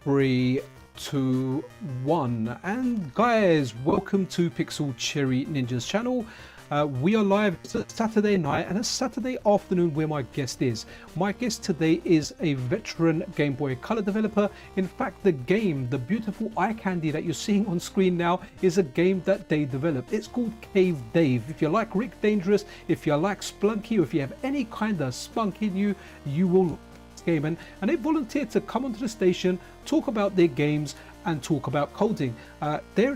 Three, two, one. And guys, welcome to Pixel Cherry Ninja's channel. We are live. It's a Saturday night and a Saturday afternoon where my guest is. My guest today is a veteran Game Boy Color developer. In fact, the game, the beautiful eye candy that you're seeing on screen now, is a game that they developed. It's called Cave Dave. If you like Rick Dangerous, if you like Splunky, or if you have any kind of spunk in you, you will love this game. And they volunteered to come onto the station, talk about their games and talk about coding. They're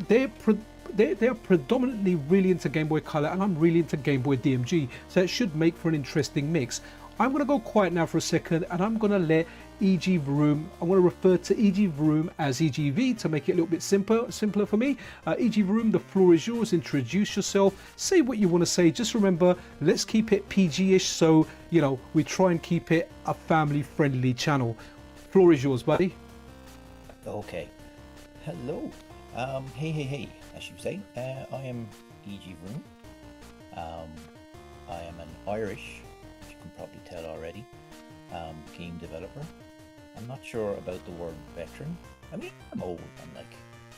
predominantly really into Game Boy Color, and I'm really into Game Boy DMG, so it should make for an interesting mix. I'm going to go quiet now for a second, and I'm going to let EGVroom, I'm going to refer to EGVroom as EGV to make it a little bit simpler for me. EGVroom, the floor is yours. Introduce yourself, say what you want to say. Just remember, let's keep it PG-ish, so you know we try and keep it a family-friendly channel. Floor is yours, buddy. Okay. Hello. Hey, as you say. I am EGVroom. I am an Irish, as you can probably tell already, game developer. I'm not sure about the word veteran. I mean, I'm old. I'm like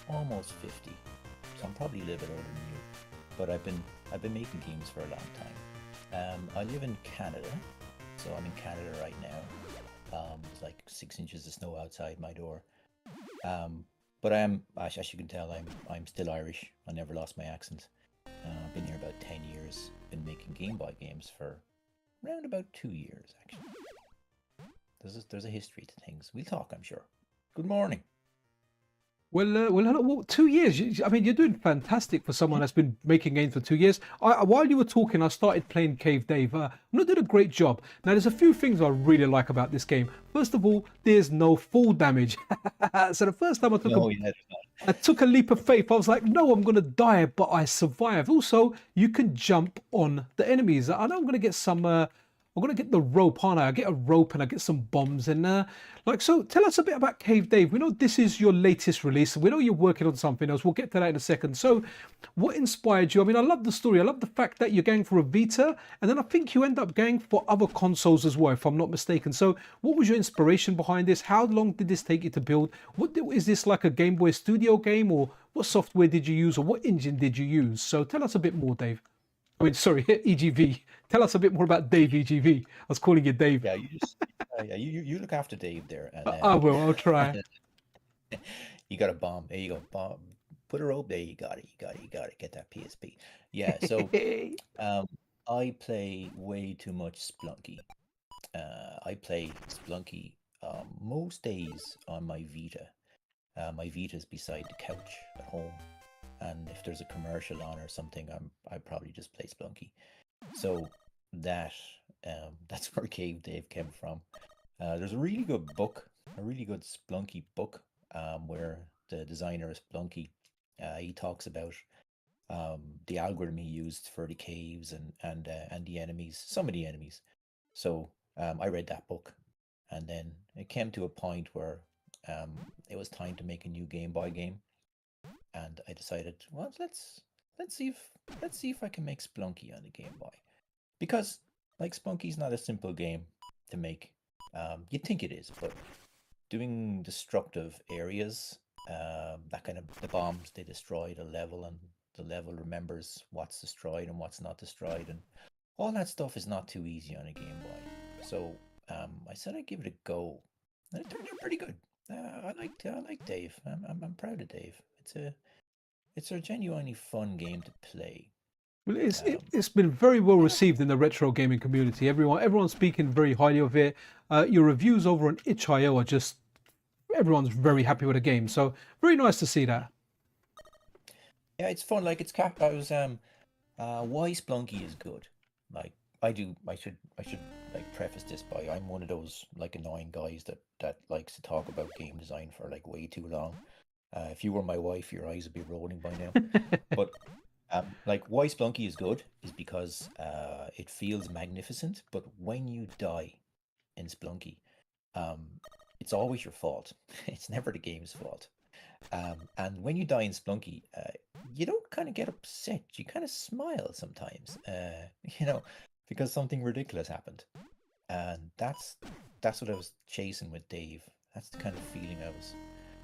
almost 50, so I'm probably a little bit older than you. But I've been making games for a long time. I live in Canada, so I'm in Canada right now. It's like 6 inches of snow outside my door. But I am, as you can tell, I'm still Irish. I never lost my accent. I've been here about 10 years. Been making Game Boy games for around about 2 years, actually. There's a history to things. We'll talk, I'm sure. Good morning. Well, 2 years. I mean, you're doing fantastic for someone that's been making games for 2 years. While you were talking, I started playing Cave Dave. I'm not doing a great job. Now, there's a few things I really like about this game. First of all, there's no fall damage. So the first time I took a leap of faith. I was like, no, I'm going to die, but I survived. Also, you can jump on the enemies. I know I'm going to get some... I'm going to get the rope, aren't I? I get a rope and I get some bombs and so tell us a bit about Cave Dave. We know this is your latest release. We know you're working on something else. We'll get to that in a second. So what inspired you? I mean, I love the story. I love the fact that you're going for a Vita, and then I think you end up going for other consoles as well, if I'm not mistaken. So what was your inspiration behind this? How long did this take you to build? Is this like a Game Boy Studio game, or what software did you use, or what engine did you use? So tell us a bit more, Dave. I mean, sorry, EGV. Tell us a bit more about Dave EGV. I was calling you Dave. Yeah, you look after Dave there. And, I will. I'll try. You got a bomb. There you go. Bomb. Put a rope there. You got it. Get that PSP. Yeah. So, I play way too much Splunky. I play Splunky most days on my Vita. My Vita's beside the couch at home. And if there's a commercial on or something, I probably just play Splunky. So that's where Cave Dave came from. There's a really good book, a really good Splunky book, where the designer of Splunky, he talks about the algorithm he used for the caves and the enemies, some of the enemies. So I read that book, and then it came to a point where it was time to make a new Game Boy game. And I decided, well, let's see if I can make Splunky on the Game Boy, because like Splunky's not a simple game to make. You'd think it is, but doing destructive areas, that kind of the bombs they destroy the level, and the level remembers what's destroyed and what's not destroyed, and all that stuff is not too easy on a Game Boy. So I said I'd give it a go, and it turned out pretty good. I like Dave. I'm proud of Dave. It's a genuinely fun game to play. Well, it's been very well received in the retro gaming community. Everyone's speaking very highly of it. Your reviews over on itch.io are just, everyone's very happy with the game. So very nice to see that. Yeah, it's fun. Like I was why Splunky is good. Like I should like preface this by, I'm one of those like annoying guys that likes to talk about game design for like way too long. If you were my wife, your eyes would be rolling by now. But like why Splunky is good is because it feels magnificent, but when you die in Splunky, it's always your fault. It's never the game's fault. And when you die in Splunky, you don't kind of get upset. You kind of smile sometimes, because something ridiculous happened. And that's what I was chasing with Dave. That's the kind of feeling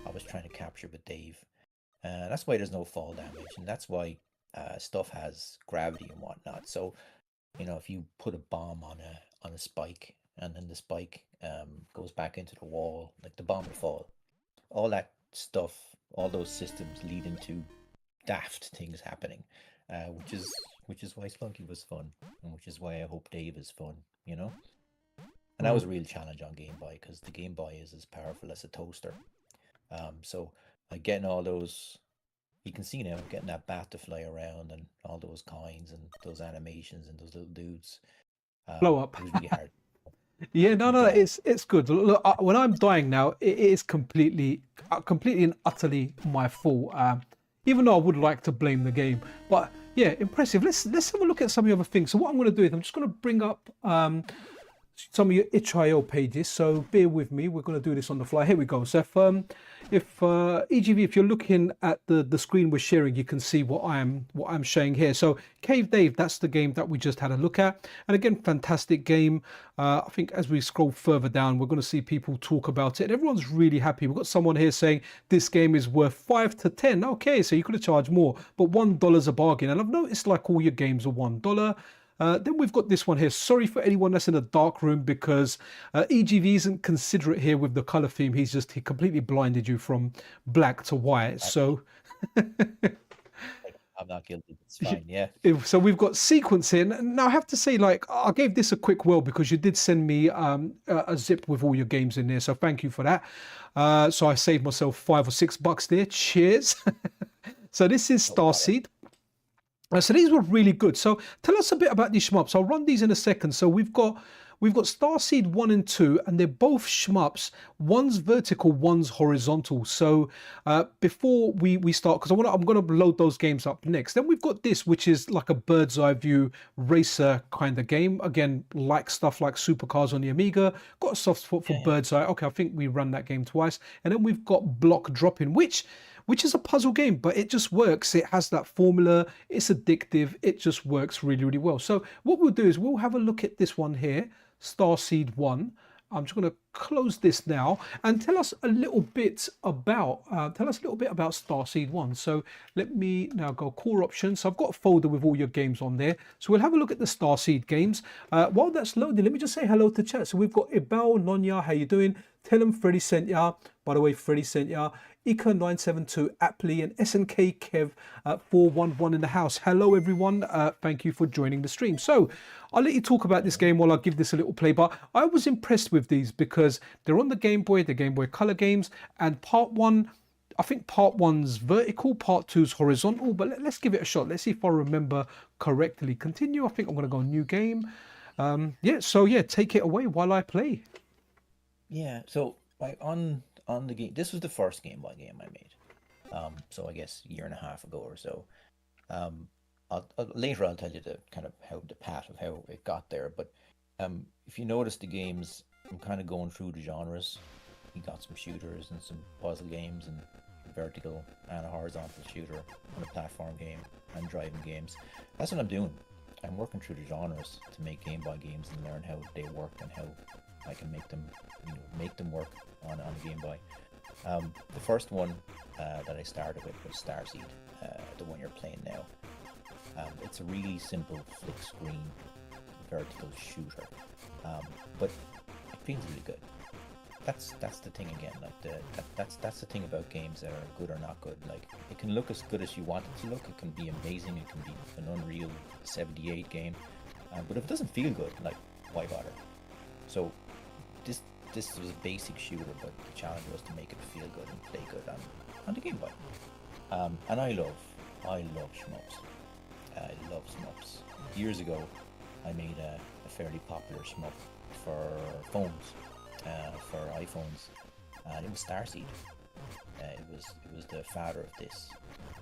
I was trying to capture with Dave. That's why there's no fall damage, and that's why stuff has gravity and whatnot. So, you know, if you put a bomb on a spike, and then the spike goes back into the wall, like the bomb will fall. All that stuff, all those systems lead into daft things happening, which is why Splunky was fun, and which is why I hope Dave is fun. You know, and that was a real challenge on Game Boy, because the Game Boy is as powerful as a toaster. So getting all those, you can see now, getting that bat to fly around and all those coins and those animations and those little dudes. Blow up. It was really hard. Yeah, no, it's good. Look, when I'm dying now, it is completely and utterly my fault. Even though I would like to blame the game, but yeah, impressive. Let's have a look at some of the other things. So what I'm going to do is I'm just going to bring up some of your itch.io pages. So bear with me. We're going to do this on the fly. Here we go. So if EGV, if you're looking at the screen we're sharing, you can see what I'm showing here. So Cave Dave, that's the game that we just had a look at. And again, fantastic game. I think as we scroll further down, we're going to see people talk about it. Everyone's really happy. We've got someone here saying this game is worth 5 to 10. Okay, so you could have charged more, but $1 a bargain. And I've noticed like all your games are $1. Then we've got this one here. Sorry for anyone that's in a dark room, because EGV isn't considerate here with the color theme. He completely blinded you from black to white. So I'm not guilty. It's fine. Yeah. So we've got sequencing. Now I have to say, like, I gave this a quick whirl because you did send me a zip with all your games in there. So thank you for that. So I saved myself $5 or $6 there. Cheers. So this is Starseed. So these were really good. So tell us a bit about these shmups. I'll run these in a second. So we've got Starseed 1 and 2, and they're both shmups. One's vertical, one's horizontal. So before we start, because I'm going to load those games up next. Then we've got this, which is like a bird's eye view racer kind of game. Again, like stuff like Supercars on the Amiga. Got a soft spot for bird's eye. Okay, I think we run that game twice. And then we've got Block Dropping, which is a puzzle game, but it just works. It has that formula. It's addictive. It just works really, really well. So what we'll do is we'll have a look at this one here, Starseed 1. I'm just going to close this now and tell us a little bit about Starseed 1. So let me now go core options. So I've got a folder with all your games on there. So we'll have a look at the Starseed games. While that's loading, let me just say hello to chat. So we've got Ibal, Nonya, how you doing? Tell them Freddie sent ya. By the way, Freddie sent ya. Ika972, Apley, and SNK Kev 411 in the house. Hello, everyone. Thank you for joining the stream. So I'll let you talk about this game while I give this a little play. But I was impressed with these because they're on the Game Boy, the Game Boy Color games. And part 1, I think part 1's vertical, part 2's horizontal. But let's give it a shot. Let's see if I remember correctly. Continue. I think I'm going to go new game. So take it away while I play. Yeah, so like on the game, this was the first Game Boy game I made. So I guess a year and a half ago or so. Later I'll tell you the kind of the path of how it got there. But if you notice the games, I'm kind of going through the genres. You got some shooters and some puzzle games and vertical and a horizontal shooter and a platform game and driving games. That's what I'm doing. I'm working through the genres to make Game Boy games and learn how they work and how I can make them work on the Game Boy. The first one that I started with was Starseed, the one you're playing now. It's a really simple flick screen vertical shooter, but it feels really good. That's the thing again. Like that's the thing about games that are good or not good. Like it can look as good as you want it to look. It can be amazing. It can be an Unreal 78 game, but if it doesn't feel good, like why bother? So this was a basic shooter, but the challenge was to make it feel good and play good on the Game Boy. And I love shmups. I love shmups. Years ago, I made a fairly popular shmup for phones, for iPhones, and it was Starseed. It was the father of this,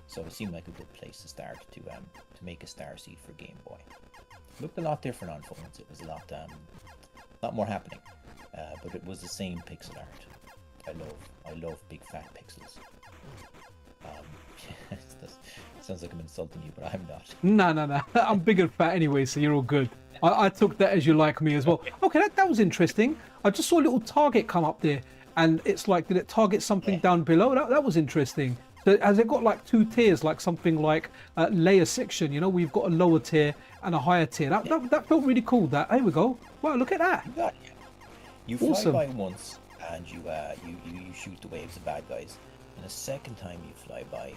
so it seemed like a good place to start to make a Starseed for Game Boy. It looked a lot different on phones. It was a lot more happening. But it was the same pixel art. I love big fat pixels. Sounds like I'm insulting you, but I'm not. No. I'm big and fat anyway, so you're all good. I took that as you like me as well. Okay, that was interesting. I just saw a little target come up there. and it's like, did it target something Yeah. down below? That was interesting. So has it got like two tiers, like something like layer section? You know, we've got a lower tier and a higher tier. That felt really cool. That, here we go. Wow, look at that. You got it. You fly Awesome. by once, and you shoot the waves of bad guys. And the second time you fly by,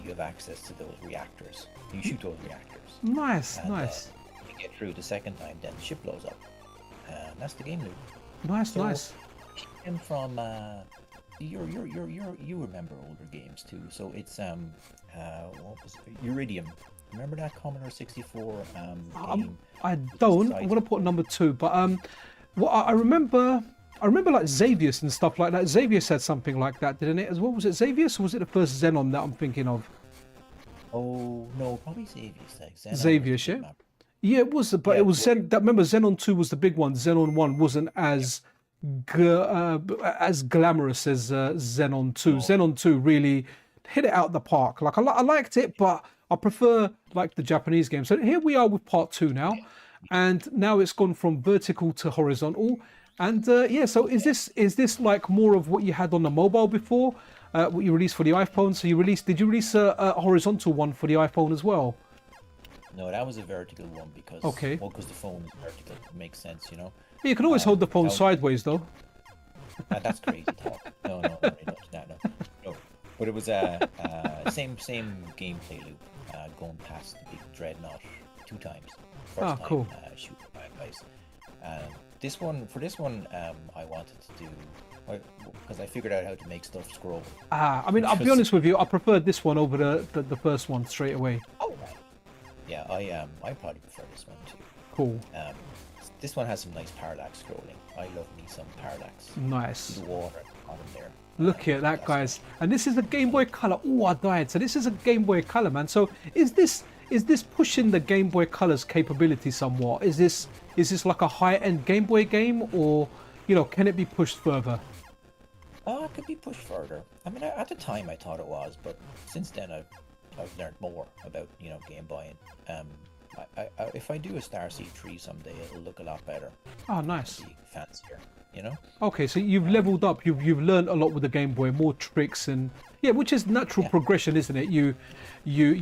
you have access to those reactors. You shoot those reactors. Nice, And, nice, if you get through the second time, then the ship blows up. And that's the game loop. nice, So, nice. and from you remember older games too. So it's what was it? Iridium. Remember that Commodore 64 game? I don't. I'm gonna put number 2, but well, I remember like Xavius and stuff like that. Xavius had something like that, didn't it? As well, was it Xavius or was it the first Xenon that I'm thinking of? Oh no, probably Xavius. Xavius, yeah. Yeah, it was, but it was Zen. That, remember, Xenon 2 was the big one. Xenon 1 wasn't as glamorous as Xenon 2. No. Xenon 2 really hit it out the park. Like I liked it, but I prefer like the Japanese game. So here we are with part 2 now, and now it's gone from vertical to horizontal. And yeah, so is this like more of what you had on the mobile before? What you released for the iPhone? So did you release a horizontal one for the iPhone as well? No, that was a vertical one because because the phone is vertical. It makes sense, you know. You can always hold the phone sideways though. That's crazy talk. No, no. But it was same gameplay loop, going past the big dreadnought 2 times. First time, cool. Shooting bad guys. This one, I wanted to do because I figured out how to make stuff scroll. I mean, I'll be honest with you, I preferred this one over the first one straight away. Oh, right. Yeah, I probably prefer this one too. Cool. This one has some nice parallax scrolling. I love me some parallax. Nice. The water on there. Look at that, guys. And this is a Game Boy Color. Oh, I died. So this is a Game Boy Color, man. So is this pushing the Game Boy Color's capability somewhat? Is this like a high-end Game Boy game, or can it be pushed further? Oh, it could be pushed further. I mean, at the time I thought it was, but since then I've learned more about Game Boy. And if I do a Star C3 someday, it'll look a lot better. Oh, nice. It'll be fancier, Okay, so you've leveled up. You've learned a lot with the Game Boy, more tricks and which is natural progression, isn't it? You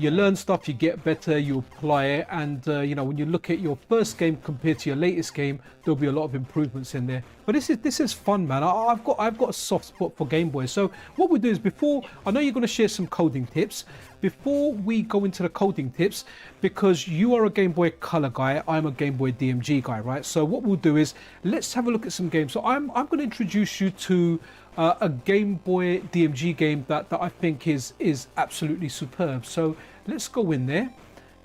learn stuff, you get better, you apply it, and when you look at your first game compared to your latest game, there'll be a lot of improvements in there. But this is fun, man. I've got a soft spot for Game Boy. So what we do is, before, I know you're going to share some coding tips. Before we go into the coding tips, because you are a Game Boy Color guy, I'm a Game Boy DMG guy, right? So what we'll do is, let's have a look at some games. So I'm going to introduce you to a Game Boy DMG game that I think is absolutely superb. So let's go in there,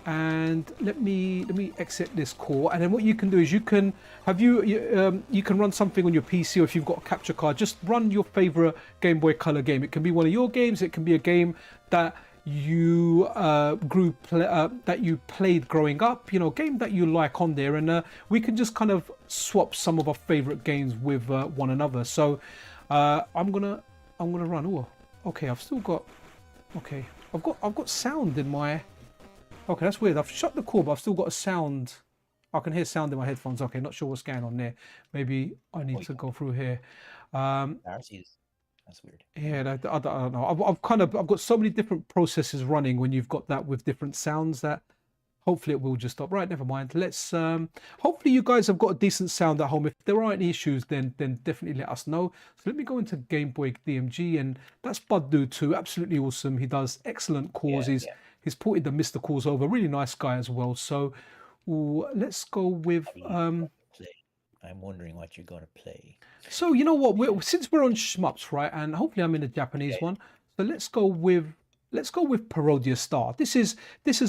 and let me exit this core. And then what you can do is you can run something on your PC, or if you've got a capture card, just run your favorite Game Boy Color game. It can be one of your games. It can be a game that you that you played growing up, game that you like on there, and we can just kind of swap some of our favorite games with one another. So I'm gonna run. Oh, okay. I've got sound in my. Okay, that's weird. I've shut the core, but I've still got a sound. I can hear sound in my headphones. Okay, not sure what's going on there. Maybe I need to go through here. That's weird. Yeah, I don't know. I've got so many different processes running when you've got that with different sounds that hopefully it will just stop. Right, never mind. Let's hopefully you guys have got a decent sound at home. If there are any issues, then definitely let us know. So let me go into Game Boy DMG, and that's Bud Dude too. Absolutely awesome. He does excellent cores. He's ported the MiSTer cores over. Really nice guy as well. So let's go with I'm wondering what you're gonna play. So you know what? Since we're on shmups, right? And hopefully I'm in the Japanese one. So let's go with Parodia Star. This is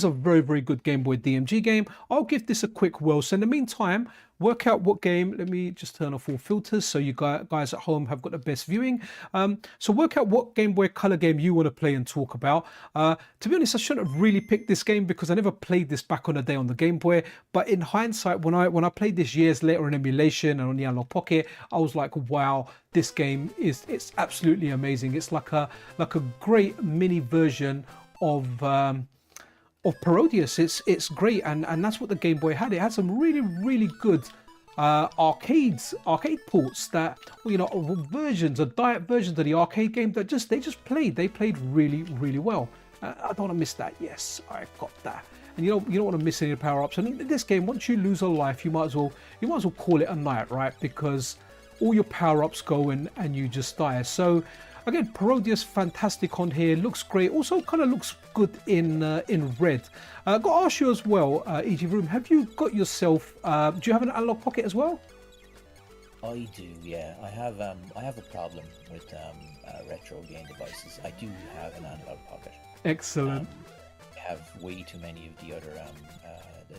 a very, very good Game Boy DMG game. I'll give this a quick whirl. So in the meantime, work out what game. Let me just turn off all filters so you guys at home have got the best viewing. So work out what Game Boy Color game you want to play and talk about. To be honest, I shouldn't have really picked this game because I never played this back on the day on the Game Boy. But in hindsight, when I played this years later in emulation and on the Analogue Pocket, I was like, wow, this game it's absolutely amazing. It's like a great mini version of Parodius. It's great, and that's what the Game Boy had. It had some really, really good arcade ports that, well, you know, versions or diet versions of the arcade game that they played really well. I don't want to miss that. Yes, I've got that. And you don't want to miss any power-ups. And in this game, once you lose a life, you might as well call it a night, right? Because all your power-ups go and you just die. So again, Parodius, fantastic on here, looks great. Also kind of looks good in red. Got to ask you as well, EGVroom, have you got yourself, do you have an Analogue Pocket as well? I do, yeah. I have a problem with retro game devices. I do have an Analogue Pocket. Excellent. I have way too many of the other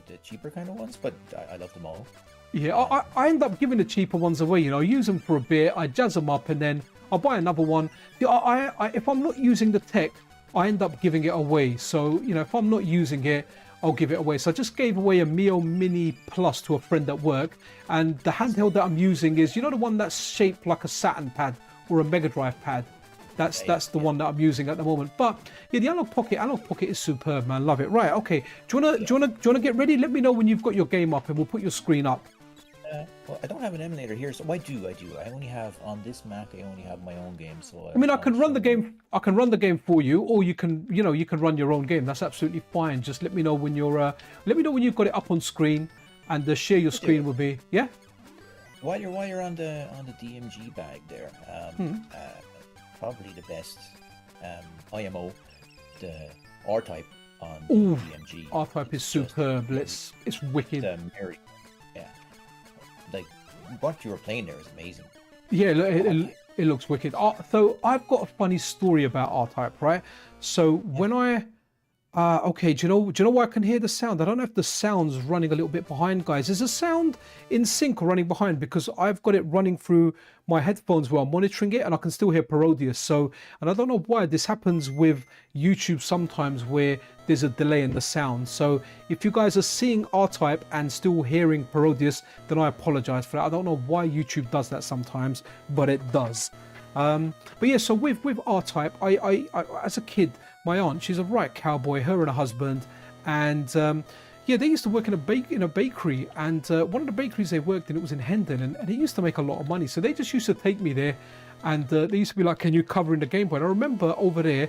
the cheaper kind of ones, but I love them all. Yeah, I end up giving the cheaper ones away. You know, I use them for a bit, I jazz them up, and then I'll buy another one. Yeah, if I'm not using the tech, I end up giving it away. So, you know, if I'm not using it, I'll give it away. So I just gave away a Mio Mini Plus to a friend at work, and the handheld that I'm using is, you know, the one that's shaped like a Saturn pad or a Mega Drive pad. That's the one that I'm using at the moment. But yeah, the Analogue Pocket is superb, man. Love it. Right, okay. Do you wanna get ready? Let me know when you've got your game up, and we'll put your screen up. Well, I don't have an emulator here, so I do. I only have on this Mac. I only have my own game, so I mean, I can run the game. I can run the game for you, or you can run your own game. That's absolutely fine. Just let me know when you're. Let me know when you've got it up on screen, and share your screen with me. Yeah. While you're on the DMG bag there, probably the best IMO, the R-Type on DMG. R-Type is superb. It's wicked. Mary, yeah. Like what you were playing there is amazing. Yeah, it looks wicked. So I've got a funny story about R-Type, right? So when okay, do you know why I can hear the sound? I don't know if the sound's running a little bit behind, guys. Is the sound in sync or running behind? Because I've got it running through my headphones while I'm monitoring it, and I can still hear Parodius. So, and I don't know why this happens with YouTube sometimes, where there's a delay in the sound. So if you guys are seeing R-Type and still hearing Parodius, then I apologize for that. I don't know why YouTube does that sometimes, but it does. But yeah, so with R-Type, I as a kid, my aunt, she's a right cowboy, her and her husband, and yeah, they used to work in a bakery, and one of the bakeries they worked in, it was in Hendon, and it used to make a lot of money. So they just used to take me there, and they used to be like, "Can you cover in the Gameboy?" And I remember over there,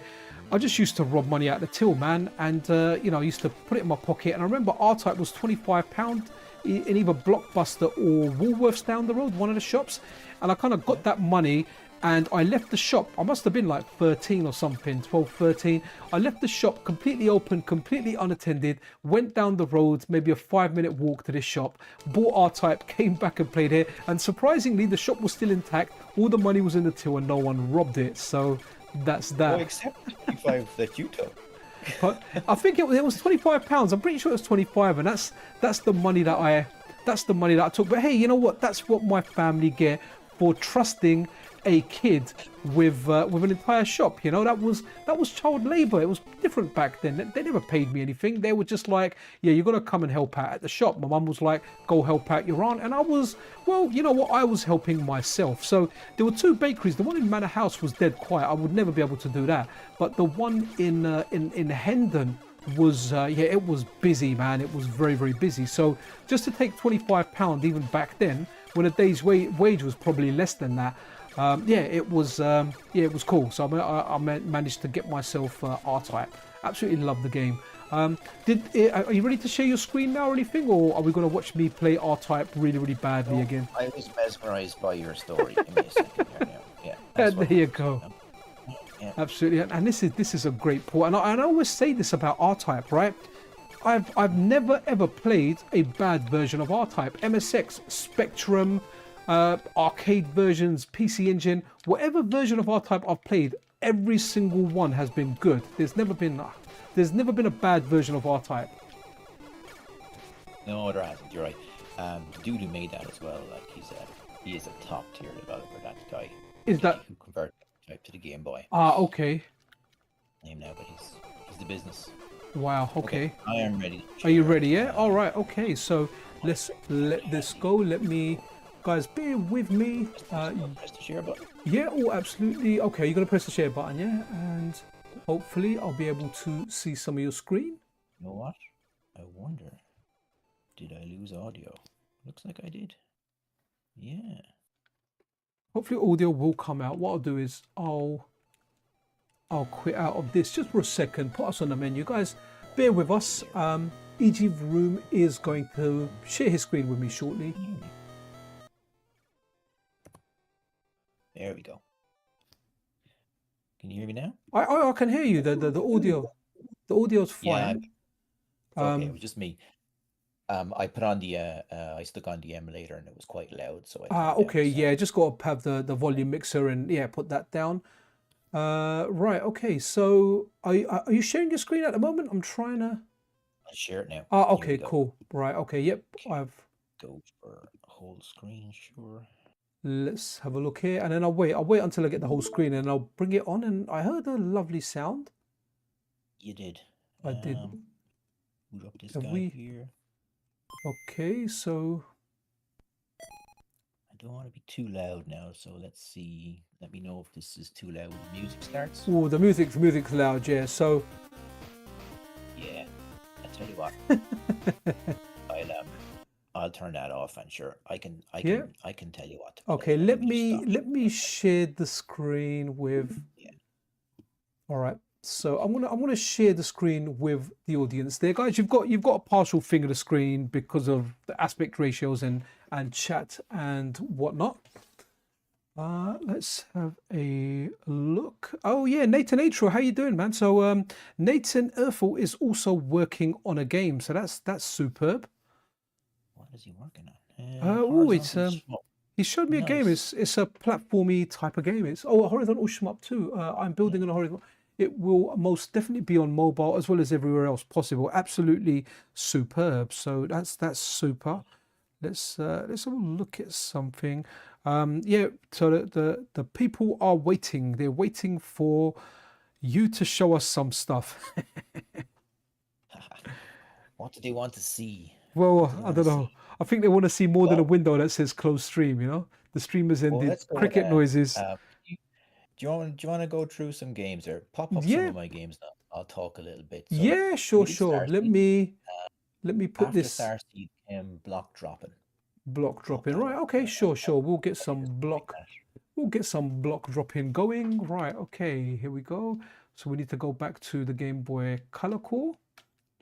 I just used to rob money out of the till, man, and you know, I used to put it in my pocket. And I remember R-Type was £25 in either Blockbuster or Woolworths down the road, one of the shops, and I kind of got that money. And I left the shop, I must have been like 13 or something, 12, 13. I left the shop completely open, completely unattended, went down the road, maybe a 5-minute walk to this shop, bought R-Type, came back and played it. And surprisingly, the shop was still intact. All the money was in the till and no one robbed it. So that's that. Well, except the 25 that you took. But I think it was £25. I'm pretty sure it was 25, and that's the money that I took. But hey, you know what? That's what my family get for trusting a kid with an entire shop. You know, that was child labor. It was different back then. They never paid me anything. They were just like, yeah, you're gonna come and help out at the shop. My mum was like, go help out your aunt, and I was, well, you know what, I was helping myself. So there were two bakeries. The one in Manor House was dead quiet. I would never be able to do that. But the one in Hendon was yeah, it was busy, man. It was very, very busy. So just to take £25 even back then, when a day's wage was probably less than that, yeah, it was cool. So I managed to get myself R-Type. Absolutely love the game. Are you ready to share your screen now or anything, or are we going to watch me play R-Type really badly again? I was mesmerized by your story. Give me a second here. Yeah, there you go. Yeah. Absolutely, and this is a great port. And I always say this about R-Type, right? I've never ever played a bad version of R-Type. MSX, Spectrum, arcade versions, PC Engine, whatever version of R-Type I've played, every single one has been good. There's never been a bad version of R-Type. No, there hasn't. You're right. The dude who made that as well, like he is a top tier developer. That guy. Is that who converted type to the Game Boy? Ah, okay. Name now, but he's the business. Wow. Okay. I am ready. Are you ready? Yeah. All right. Okay. So let's let this go. Let me. Guys, bear with me. Press the share button. Yeah, oh, absolutely. Okay, you're going to press the share button, yeah? And hopefully I'll be able to see some of your screen. You know what? I wonder, did I lose audio? Looks like I did. Yeah. Hopefully audio will come out. What I'll do is I'll quit out of this just for a second, put us on the menu. Guys, bear with us. EGVroom is going to share his screen with me shortly. There we go. Can you hear me now? I can hear you. The audio's Yeah, fine. it's okay. It was just me. I put on the I stuck on the emulator and it was quite loud, so I turned it Okay, down. So. yeah, just got to have the volume mixer and yeah, put that down. Right, okay. So are you sharing your screen at the moment? I'm trying to. I'll share it now. Here we Okay, go. cool. Right, okay, yep. I've. Go for whole screen, sure. Let's have a look here, and then I'll wait. I'll wait until I get the whole screen, and I'll bring it on. And I heard a lovely sound. You did. I did. Boot up this Have guy we? here. Okay, so I don't want to be too loud now, so let's see. Let me know if this is too loud when the music starts. oh, the music's loud, yeah. So Yeah, I tell you what. I'll turn that off, and sure, I can tell you what to play. okay, let me share the screen with. Yeah. All right. So I'm gonna share the screen with the audience there, guys. You've got a partial thing of the screen because of the aspect ratios and chat and whatnot. Let's have a look. Oh yeah, Nathan Atro, how you doing, man? So Nathan Erfel is also working on a game, so that's superb. What is he working on? It's he showed me a game. It's a platformy type of game. It's a horizontal shmup too. I'm building on a horizontal. It will most definitely be on mobile as well as everywhere else possible. Absolutely superb. So that's super. Let's have a look at something. Yeah. So the people are waiting. They're waiting for you to show us some stuff. What do they want to see? Well, I don't know. I think they want to see more than a window that says closed stream. You know, the streamers ended. Cricket noises. Do you want to go through some games or pop up some of my games now? I'll talk a little bit. So yeah, sure. Let me put after this. Starseed came block dropping. Block dropping. Right. Okay. Sure. We'll get some block. We'll get some block dropping going. Right. Okay. Here we go. So we need to go back to the Game Boy Color Core.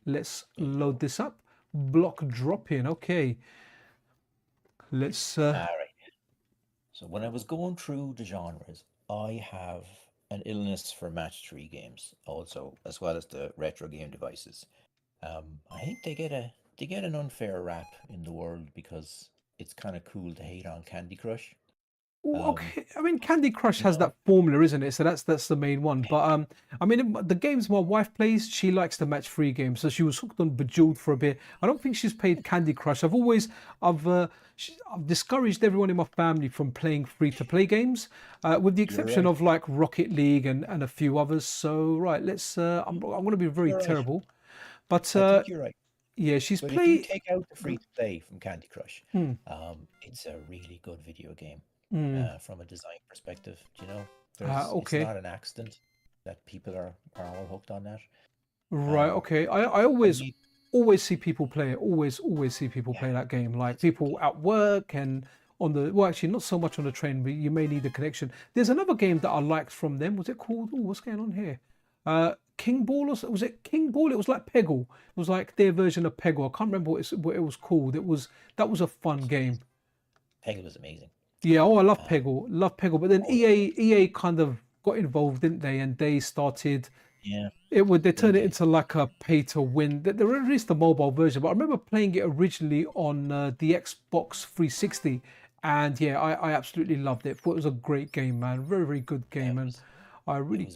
Let's load this up. Block dropping. Okay. Let's. All right. So when I was going through the genres, I have an illness for match 3 games, also as well as the retro game devices. I think they get an unfair rap in the world because it's kind of cool to hate on Candy Crush. Okay, I mean Candy Crush has that formula, isn't it? So that's the main one. But I mean the games my wife plays, she likes the match 3 games, so she was hooked on Bejeweled for a bit. I don't think she's played Candy Crush. I've discouraged everyone in my family from playing free-to-play games, with the exception of like Rocket League and a few others. So right, let's. I'm going to be very terrible, but I think you're right. yeah, she's But played. if you take out the free to play from Candy Crush, it's a really good video game. From a design perspective, you know, it's not an accident that people are all hooked on that. Right. Okay. I always see people play it. Always see people play that game. Like people at work and on the actually not so much on the train, but you may need a connection. There's another game that I liked from them. Was it called? Oh, what's going on here? King Ball or was it King Ball? It was like Peggle. It was like their version of Peggle. I can't remember what it was called. That was a fun game. Peggle was amazing. Yeah, I love Peggle. But then EA kind of got involved, didn't they? And they started. Yeah. They turned it into like a pay to win. They released the mobile version, but I remember playing it originally on the Xbox 360, and yeah, I absolutely loved it. Thought it was a great game, man. Very good game, and I really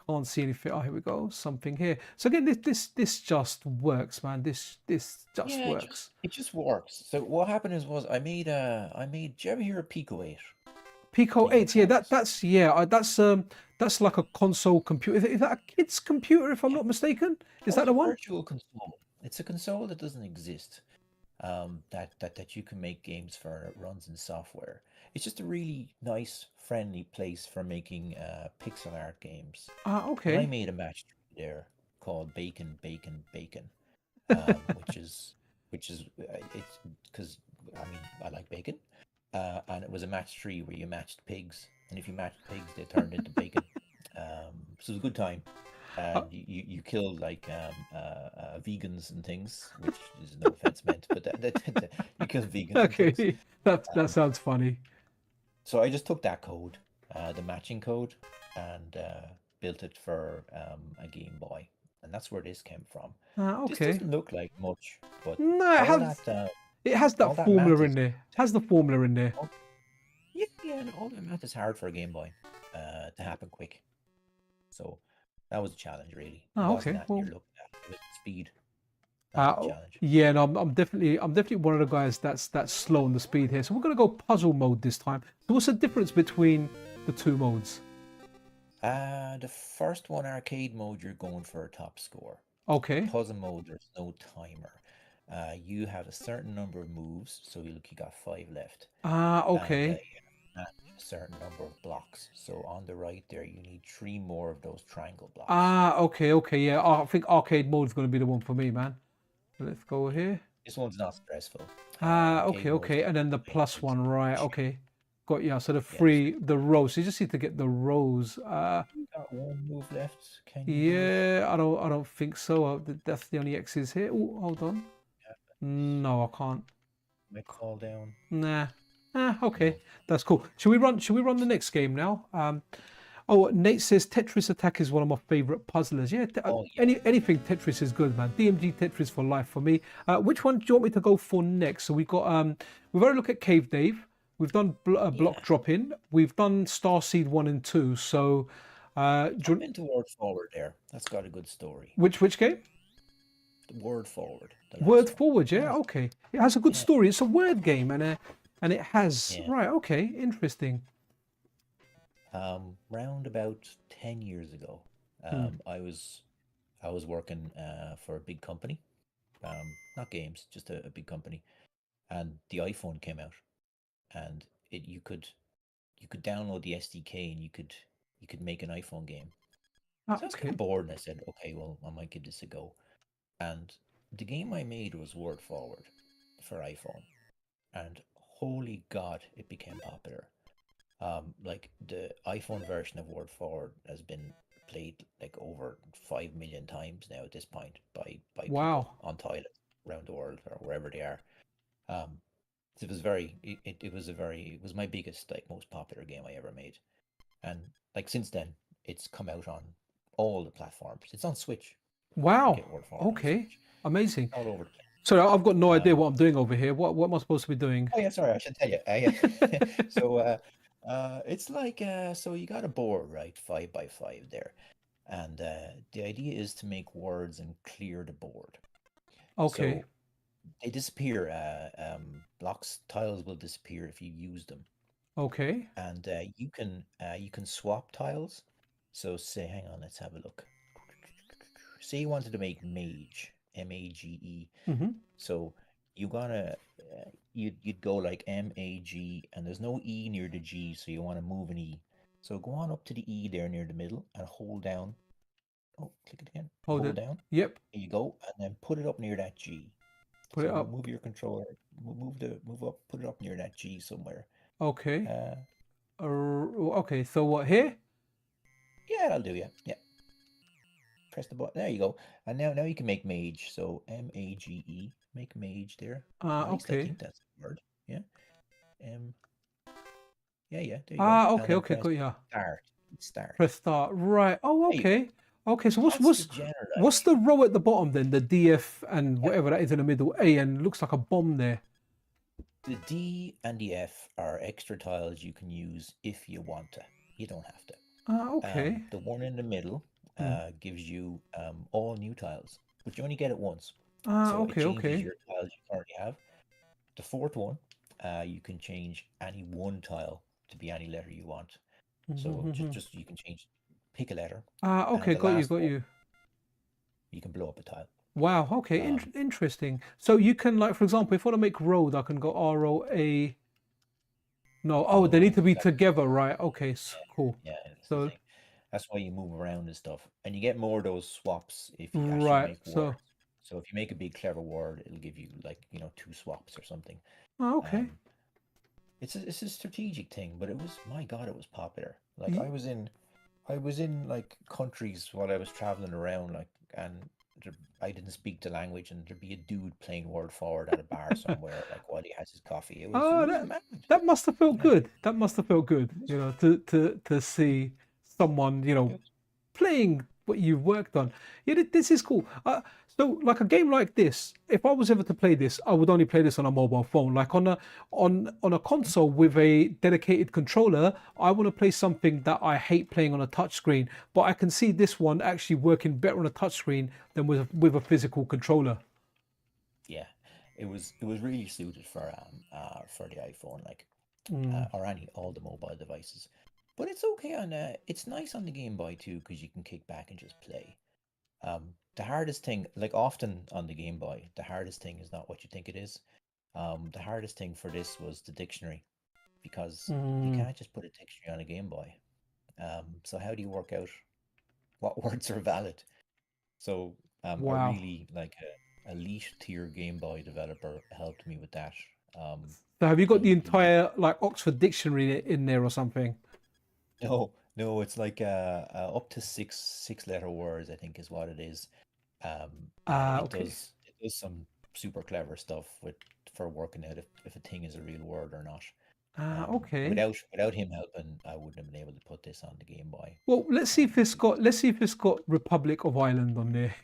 can't see anything. Oh, here we go, something here. So again, this just works, man. This just works. It just works. So what happened was I made. Did you ever hear of Pico 8? Pico 8, yeah, that's like a console computer. Is that a kid's computer, if I'm not mistaken? Is that the one? Virtual console. It's a console that doesn't exist. That you can make games for, and it runs in software. It's just a really nice, friendly place for making pixel art games. Okay. And I made a match there called Bacon, Bacon, Bacon, which is it's because I mean I like bacon. and it was a match 3 where you matched pigs, and if you matched pigs, they turned into bacon. So it was a good time. Uh, And you killed like vegans and things, which is no offense meant, but you killed vegans and things. okay, that Um, sounds funny. so I just took that code, the matching code, and built it for a Game Boy, and that's where this came from. This Okay. doesn't look like much, but No, it has that all that math formula in is there. Has the formula in there. all, yeah, and all that math is hard for a Game Boy to happen quick. So that was a challenge, really. It wasn't Okay. that Well, you're looking at; it was the speed. That was the challenge. yeah, no, I'm definitely one of the guys that's slow on the speed here. So we're gonna go puzzle mode this time. So what's the difference between the two modes? The first one, arcade mode, you're going for a top score. Okay. Puzzle mode, there's no timer. You have a certain number of moves, so you look, you got 5 left, and Okay. you have a certain number of blocks. So on the right there, you need 3 more of those triangle blocks. Okay, okay, yeah. I think arcade mode is gonna be the one for me, man. Let's go here. This one's not stressful. Okay, Arcade mode's okay, and then the like plus it's one, right? cheap. Okay, got yeah. So Yeah, so the rows. So you just need to get the rows. you got 1 move left. Can you do it? Yeah, I don't think so. That's the only X's here. Oh, hold on. Yeah, No, I can't. might fall down. Nah. Okay, No. that's cool. Should we run? Should we run the next game now? Oh, Nate says Tetris Attack is one of my favorite puzzlers. Yeah, Oh yeah. anything Tetris is good, man. DMG Tetris for life for me. Which one do you want me to go for next? So we've got we've already looked at Cave Dave. We've done block Yeah. drop in. We've done Starseed 1 and 2. So Jump into Word Forward there. That's got a good story. which game? The Word Forward. The last Word one. Forward, That yeah, was, okay. It has a good yeah. story. It's a word game, and it has Yeah. right. Okay, interesting. Round about 10 years ago, I was working for a big company. Not games, just a big company. And the iPhone came out, and you could download the SDK, and you could make an iPhone game. So I was kind Okay. of bored, and I said, okay, well, I might give this a go. And the game I made was Word Forward for iPhone, and holy God, it became popular. Like the iPhone version of Word Forward has been played like over 5 million times now at this point by people Wow. on toilets around the world or wherever they are. Um, it was it was my biggest, like, most popular game I ever made, and like since then it's come out on all the platforms. It's on Switch. You can Wow. get Word Forward on Okay. Switch, Amazing. all over the place. Sorry, I've got no idea Um, what I'm doing over here. What am I supposed to be doing? Oh yeah, sorry, I should tell you. Yeah. So it's like so you got a board, right, 5 by 5 there, and the idea is to make words and clear the board. Okay. So they disappear. Blocks, tiles will disappear if you use them, Okay. and you can swap tiles. So say, hang on, let's have a look. Say you wanted to make mage, MAGE. Mm-hmm. So you gotta you'd go like MAG, and there's no E near the G, so you want to move an E. So go on up to the E there near the middle and hold down. Oh, click it again. Hold Hold it. down. Yep. There you go, and then put it up near that G. Put it So up. move your controller, move up, put it up near that G somewhere. Okay. Uh, Okay. So what here? yeah, that'll do. Yeah, yeah. Press the button. There you go. And now you can make mage. So MAGE, make mage there. At least I Okay. think that's the word. Yeah. Um. Yeah, yeah. There you go. And Okay. then Okay. press Got yeah. start. Start. Press start. Right. Oh, There you go. okay. Okay. So That's the general what's idea. the row at the bottom then? The DF and Yeah. whatever that is in the middle. A and looks like a bomb there. The D and the F are extra tiles you can use if you want to. You don't have to. Okay. The one in the middle Hmm. gives you all new tiles, but you only get it once. So it Okay. changes Okay. your tiles you currently have. The fourth one, you can change any one tile to be any letter you want. So just you can pick a letter, and Okay. the Got you. last Got one you. you can blow up a tile. Wow. Okay. Um, Interesting. So you can, like, for example, if I want to make road, I can go ROA. No. Oh, they no, need to be that's together, right? Okay. Cool. yeah, that's the So thing. That's why you move around and stuff, and you get more of those swaps if you actually right. make So words. So if you make a big clever word, it'll give you, like, 2 swaps or something. okay. Um, it's a strategic thing, but it was, my God, it was popular. Like Ye- I was in like countries while I was traveling around, like, and I didn't speak the language, and there'd be a dude playing World Forward at a bar somewhere, like while he has his coffee. It Oh, was that mad. that must have felt Yeah, good. That must have felt good, it was, you know, to see someone, you it know, was- playing what you've worked on. Yeah, this is cool. So like a game like this, if I was ever to play this, I would only play this on a mobile phone. Like on a console with a dedicated controller, I want to play something that I hate playing on a touchscreen. But I can see this one actually working better on a touchscreen than with a physical controller. yeah, it was really suited for the iPhone, like, Mm. or any all the mobile devices. But it's okay on it's nice on the Game Boy too, because you can kick back and just play. The hardest thing, like often on the Game Boy, the hardest thing is not what you think it is. The hardest thing for this was the dictionary, because you Mm. can't just put a dictionary on a Game Boy. So how do you work out what words are valid? So a Wow. really like a elite tier Game Boy developer helped me with that. Um, So have you got the he entire like Oxford Dictionary in there or something? No, no, it's like up to six letter words, I think is what it is. And Ah, okay. it does some super clever stuff with for working out if a thing is a real word or not. Ah, okay. Without him helping, I wouldn't have been able to put this on the Game Boy. Well, It, let's see if it's got Republic of Ireland on there.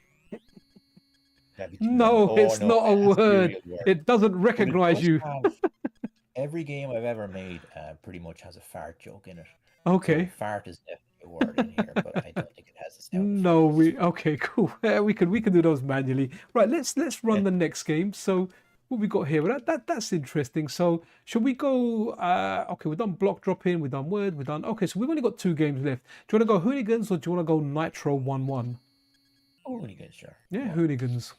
that'd be too long. No, Oh it's no, not a it has to be a word. real word. It doesn't But it recognize does you. have every game I've ever made pretty much has a fart joke in it. So Okay. fart is definitely a word in here, but I don't think it has a sound No, effect. we okay, cool. Yeah, we can do those manually. Right, let's run Yeah. the next game. So what we got here? Well, that's interesting. So should we go? Okay, we've done block dropping, we've done word, we've done. Okay, so we've only got two games left. Do you want to go hooligans or do you want to go Nitro 1-1? Oh, really good, sure. Yeah, Go on. hooligans.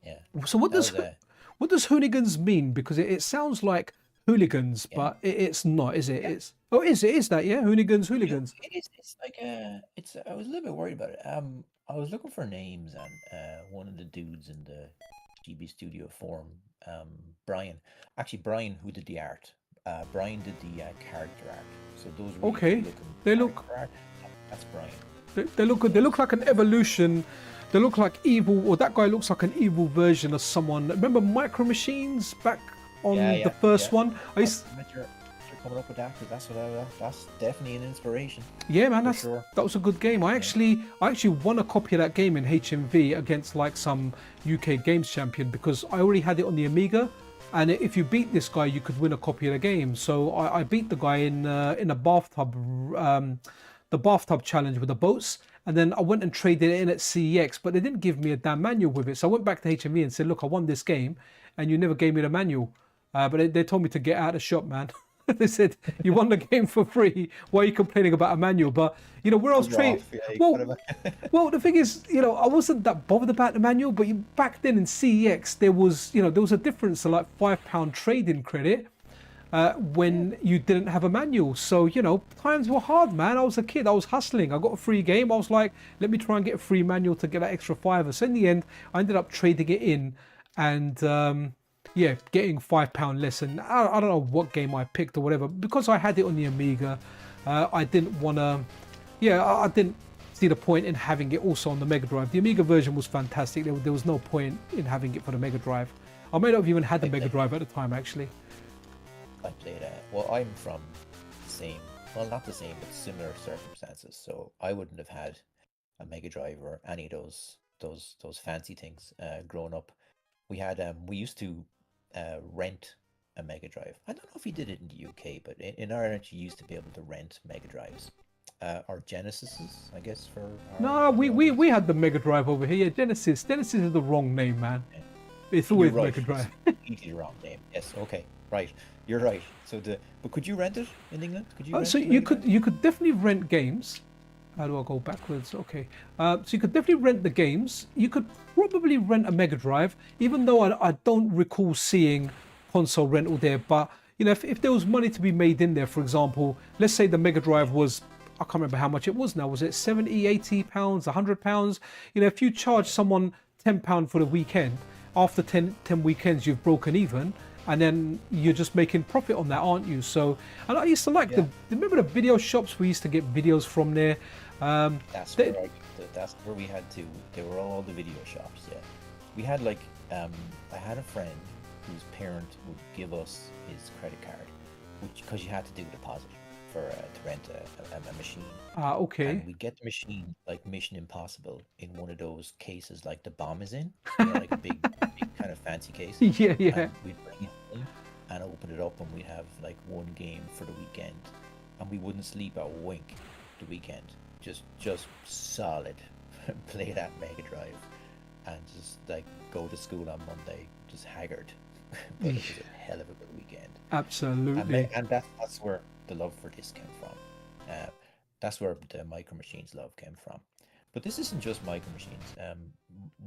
Yeah. So That was a what does hooligans mean? Because it sounds like hooligans, yeah. but it's not, is it? Yeah. It's oh, it is that? Yeah, hooligans, No, hooligans. it is. It's like it's. I was a little bit worried about it. I was looking for names, and one of the dudes in the GB Studio forum, um, Brian, actually Brian, who did the art. Brian did the character art. So those really cool Okay, looking they look character art. That's Brian. they look good. They look like an evolution. They look like evil, or that guy looks like an evil version of someone. Remember Micro Machines back Yeah, on the yeah, first yeah. one? I'm glad you're coming up with that, because that's what that's definitely an inspiration Yeah, man, for sure. that was a good game. Yeah. I actually won a copy of that game in HMV against like some UK games champion because I already had it on the Amiga, and if you beat this guy, you could win a copy of the game. So I beat the guy in a bathtub, the bathtub challenge with the boats, and then I went and traded it in at CEX, but they didn't give me a damn manual with it. So I went back to HMV and said, "Look, I won this game, and you never gave me the manual." But they told me to get out of the shop, man. They said you won the game for free. Why are you complaining about a manual? But you know where I was You're trading. off. Yeah, you Well, got it. well, the thing is, you know, I wasn't that bothered about the manual. But back then in CEX, there was, you know, there was a difference of like £5 trading credit Yeah. when you didn't have a manual. So you know, times were hard, man. I was a kid. I was hustling. I got a free game. I was like, let me try and get a free manual to get that extra fiver. So in the end, I ended up trading it in, and yeah, getting £5 less. And I don't know what game I picked or whatever because I had it on the Amiga. I didn't want to. Yeah, I didn't see the point in having it also on the Mega Drive. The Amiga version was fantastic. There was no point in having it for the Mega Drive. I may not have even had the I Mega played. Drive at the time, actually. I played. Well, I'm from the same. Well, not the same, but similar circumstances. So I wouldn't have had a Mega Drive or any of those fancy things growing up. We used to rent a Mega Drive. I don't know if you did it in the UK, but in Ireland you used to be able to rent Mega Drives. Or Genesises, I guess, for No, the audience. we had the Mega Drive over here. Yeah, Genesis. Genesis is the wrong name, man. Yeah. It's You're always right. Mega It's Drive. completely wrong name. Yes. Okay. Right. You're right. But could you rent it in England? Could you So rent a Mega Drive? you could definitely rent games. How do I go backwards? Okay. So you could definitely rent the games. You could probably rent a Mega Drive, even though I don't recall seeing console rental there. But you know, if there was money to be made in there, for example, let's say the Mega Drive was, I can't remember how much it was now. Was it 70, 80 pounds, £100? You know, if you charge someone £10 for the weekend, after 10 weekends you've broken even, and then you're just making profit on that, aren't you? So, and I used to like Yeah. remember the video shops? We used to get videos from there. That's They- where that's where we had to. They were all the video shops. Yeah, we had like I had a friend whose parent would give us his credit card, which because you had to do a deposit for to rent a machine. Okay. And we get the machine like Mission Impossible in one of those cases like the bomb is in, you know, like a big kind of fancy case. Yeah, yeah. And we'd bring it in and open it up, and we'd have like one game for the weekend, and we wouldn't sleep a wink the weekend. Just solid. Play that Mega Drive, and just like go to school on Monday, just haggard. But it was a hell of a good weekend. Absolutely. And that's where the love for this came from. That's where the Micro Machines love came from. But this isn't just Micro Machines.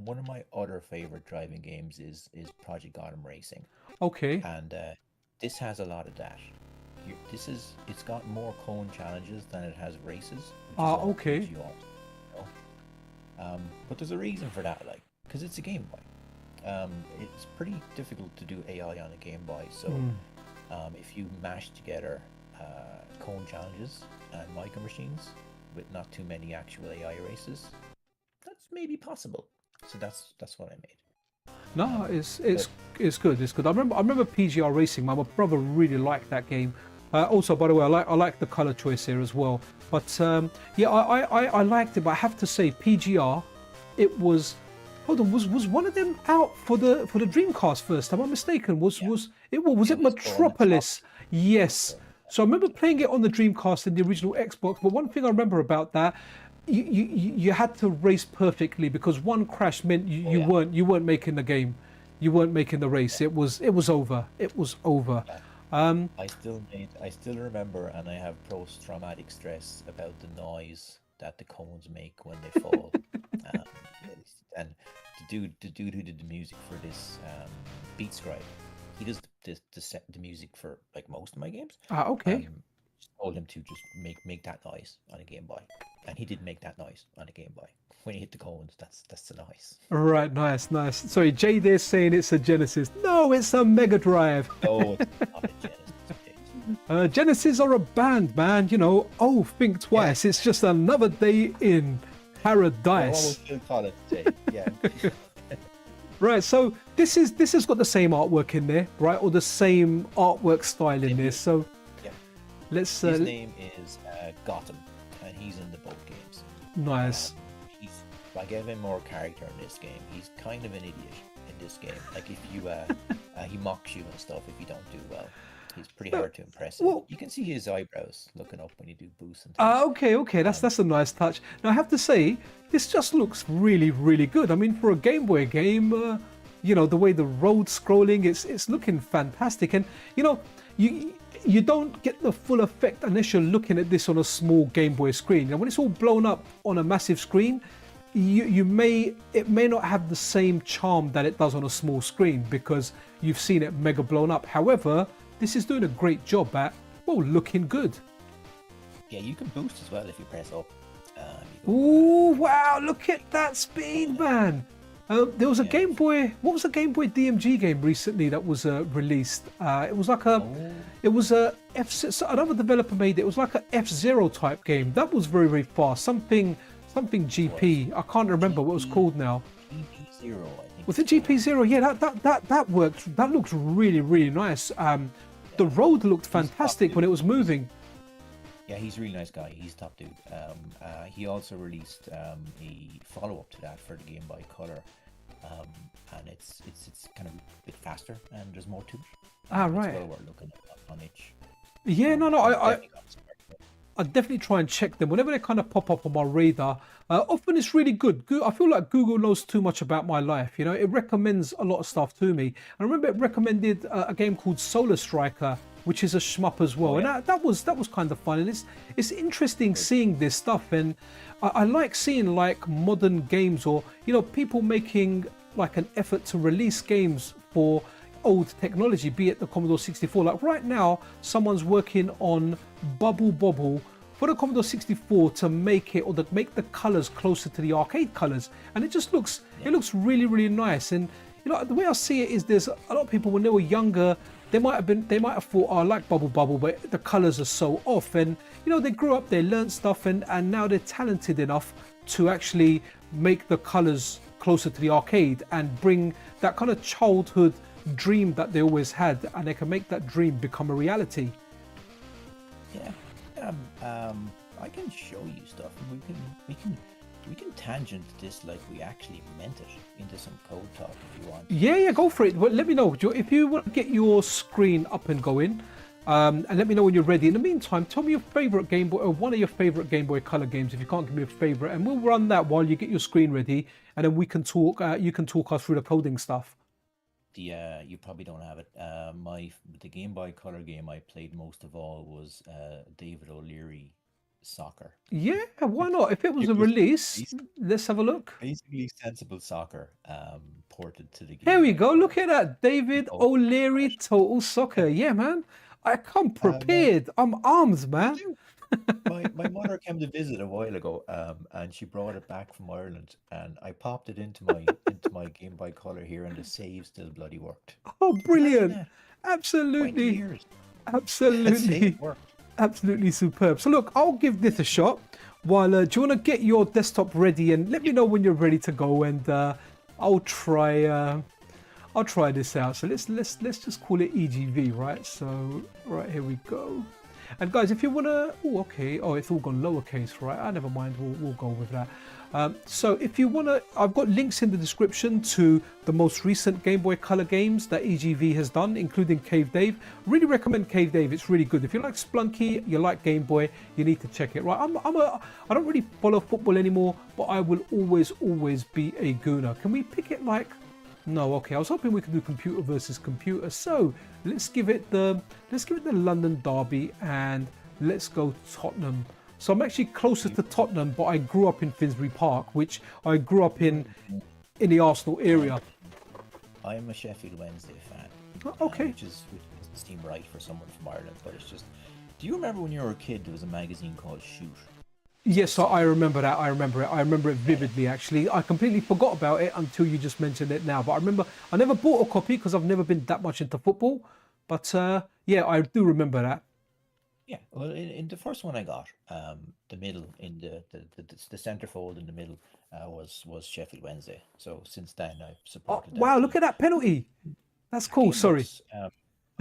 One of my other favorite driving games is Project Gotham Racing, Okay. and this has a lot of that. It's got more cone challenges than it has races. Okay. Which you ought to know. But there's a reason for that, like, because it's a Game Boy. It's pretty difficult to do AI on a Game Boy, so if you mash together cone challenges and Micro Machines with not too many actual AI races, that's maybe possible. So that's what I made. No, it's good. It's good. I remember PGR Racing. My brother really liked that game. Also, by the way, I like the color choice here as well. But yeah, I liked it. But I have to say, PGR, it was. Hold on, was one of them out for the Dreamcast first? Am I mistaken? Was it Metropolis? Yes. So I remember playing it on the Dreamcast and the original Xbox. But one thing I remember about that, you had to race perfectly, because one crash meant you weren't making the game, you weren't making the race. It was over. It was over. I still remember, and I have post-traumatic stress about the noise that the cones make when they fall. And the dude who did the music for this, Beat Scribe, he does the music for like most of my games. Okay. Just told him to just make that noise on a Game Boy, and he did make that noise on a Game Boy. When you hit the cones, that's the noise. Right, nice. Sorry, Jay there saying it's a Genesis. No, it's a Mega Drive. No, it's not a Genesis. Genesis are a band, man. You know, think twice. It's just another day in paradise. We'll call it Jay. Yeah. Right, so this has got the same artwork in there, right, or the same artwork style in there. So yeah, let's. His name is Gotham, and he's in the both games. Nice. I gave him more character in this game. He's kind of an idiot in this game. Like if you, he mocks you and stuff if you don't do well. He's pretty hard to impress. Well, you can see his eyebrows looking up when you do boosts and things. Okay, that's a nice touch. Now I have to say, this just looks really, really good. I mean, for a Game Boy game, you know, the way the road scrolling, it's looking fantastic. And you know, you don't get the full effect unless you're looking at this on a small Game Boy screen. And when it's all blown up on a massive screen, it may not have the same charm that it does on a small screen, because you've seen it mega blown up. However, this is doing a great job at, looking good. Yeah, you can boost as well if you press up. Ooh, wow, look at that speed, man. There was a Game Boy, what was a Game Boy DMG game recently that was released? It was like another developer made it. It was like a F-Zero type game. That was very, very fast. Something GP. I can't remember what it was called now. GP0, I think. Was it GP0? Yeah, that worked. That looked really, really nice. The road looked fantastic when it was moving. Yeah, he's a really nice guy. He's top dude. He also released a follow-up to that for the Game Boy Color, and it's kind of a bit faster and there's more to it. Right. It's well worth looking on itch. Yeah, no, I definitely try and check them whenever they kind of pop up on my radar. Often it's really good. I feel like Google knows too much about my life. You know, it recommends a lot of stuff to me. I remember it recommended a game called Solar Striker, which is a shmup as well. And that was kind of fun. And it's interesting seeing this stuff. And I like seeing like modern games, or, you know, people making like an effort to release games for old technology, be it the Commodore 64. Like right now, someone's working on Bubble Bobble for the Commodore 64 to make it, or to make the colors closer to the arcade colors, and it just looks it looks really, really nice. And you know, the way I see it is there's a lot of people when they were younger, they might have thought, oh, I like Bubble, but the colors are so off. And, you know, they grew up, they learned stuff, and now they're talented enough to actually make the colors closer to the arcade and bring that kind of childhood dream that they always had, and they can make that dream become a reality. Yeah. I can show you stuff. We can tangent this like we actually meant it into some code talk if you want. Yeah, go for it. Well, let me know if you want to get your screen up and going, and let me know when you're ready. In the meantime, tell me your favorite Game Boy, or one of your favorite Game Boy Color games. If you can't give me a favorite, and we'll run that while you get your screen ready, and then we can talk. You can talk us through the coding stuff. You probably don't have it. The Game Boy Color game I played most of all was David O'Leary Soccer. Yeah, why not? If it was It a was release, let's have a look. basically Sensible Soccer ported to the Here Game we Boy go. Color. Look at that, David Oh, O'Leary Total Soccer. Yeah, man. I come well, prepared. I'm armed, man. my mother came to visit a while ago, and she brought it back from Ireland, and I popped it into my Game Boy Color here, and the save still bloody worked. Oh, brilliant. Imagine that, 20 Absolutely. years. The Absolutely. save worked. Absolutely superb. So look, I'll give this a shot. While do you want to get your desktop ready and let me know when you're ready to go, and I'll try this out. So let's just call it EGV, right? So right, here we go. And guys, if you want to, oh, okay, oh, it's all gone lowercase, right? Never mind, we'll go with that. So if you want to, I've got links in the description to the most recent Game Boy Color games that EGV has done, including Cave Dave. Really recommend Cave Dave, it's really good. If you like Splunky, you like Game Boy, you need to check it, right? I don't really follow football anymore, but I will always be a gooner. Can we pick it like, no, okay, I was hoping we could do computer versus computer. So let's give it the London derby, and let's go Tottenham. So I'm actually closer to Tottenham, but I grew up in Finsbury Park, which I grew up in the Arsenal area. I'm a Sheffield Wednesday fan. Okay. Which doesn't seem right for someone from Ireland, but it's just. Do you remember when you were a kid? There was a magazine called Shoot. Yes, I remember that. I remember it vividly, actually. I completely forgot about it until you just mentioned it now. But I remember I never bought a copy because I've never been that much into football. But yeah, I do remember that. Yeah, well, in the first one I got, the middle in the centerfold in the middle was Sheffield Wednesday. So since then I've Oh, supported that wow, team. look at that penalty. That's That cool. game Sorry. looks,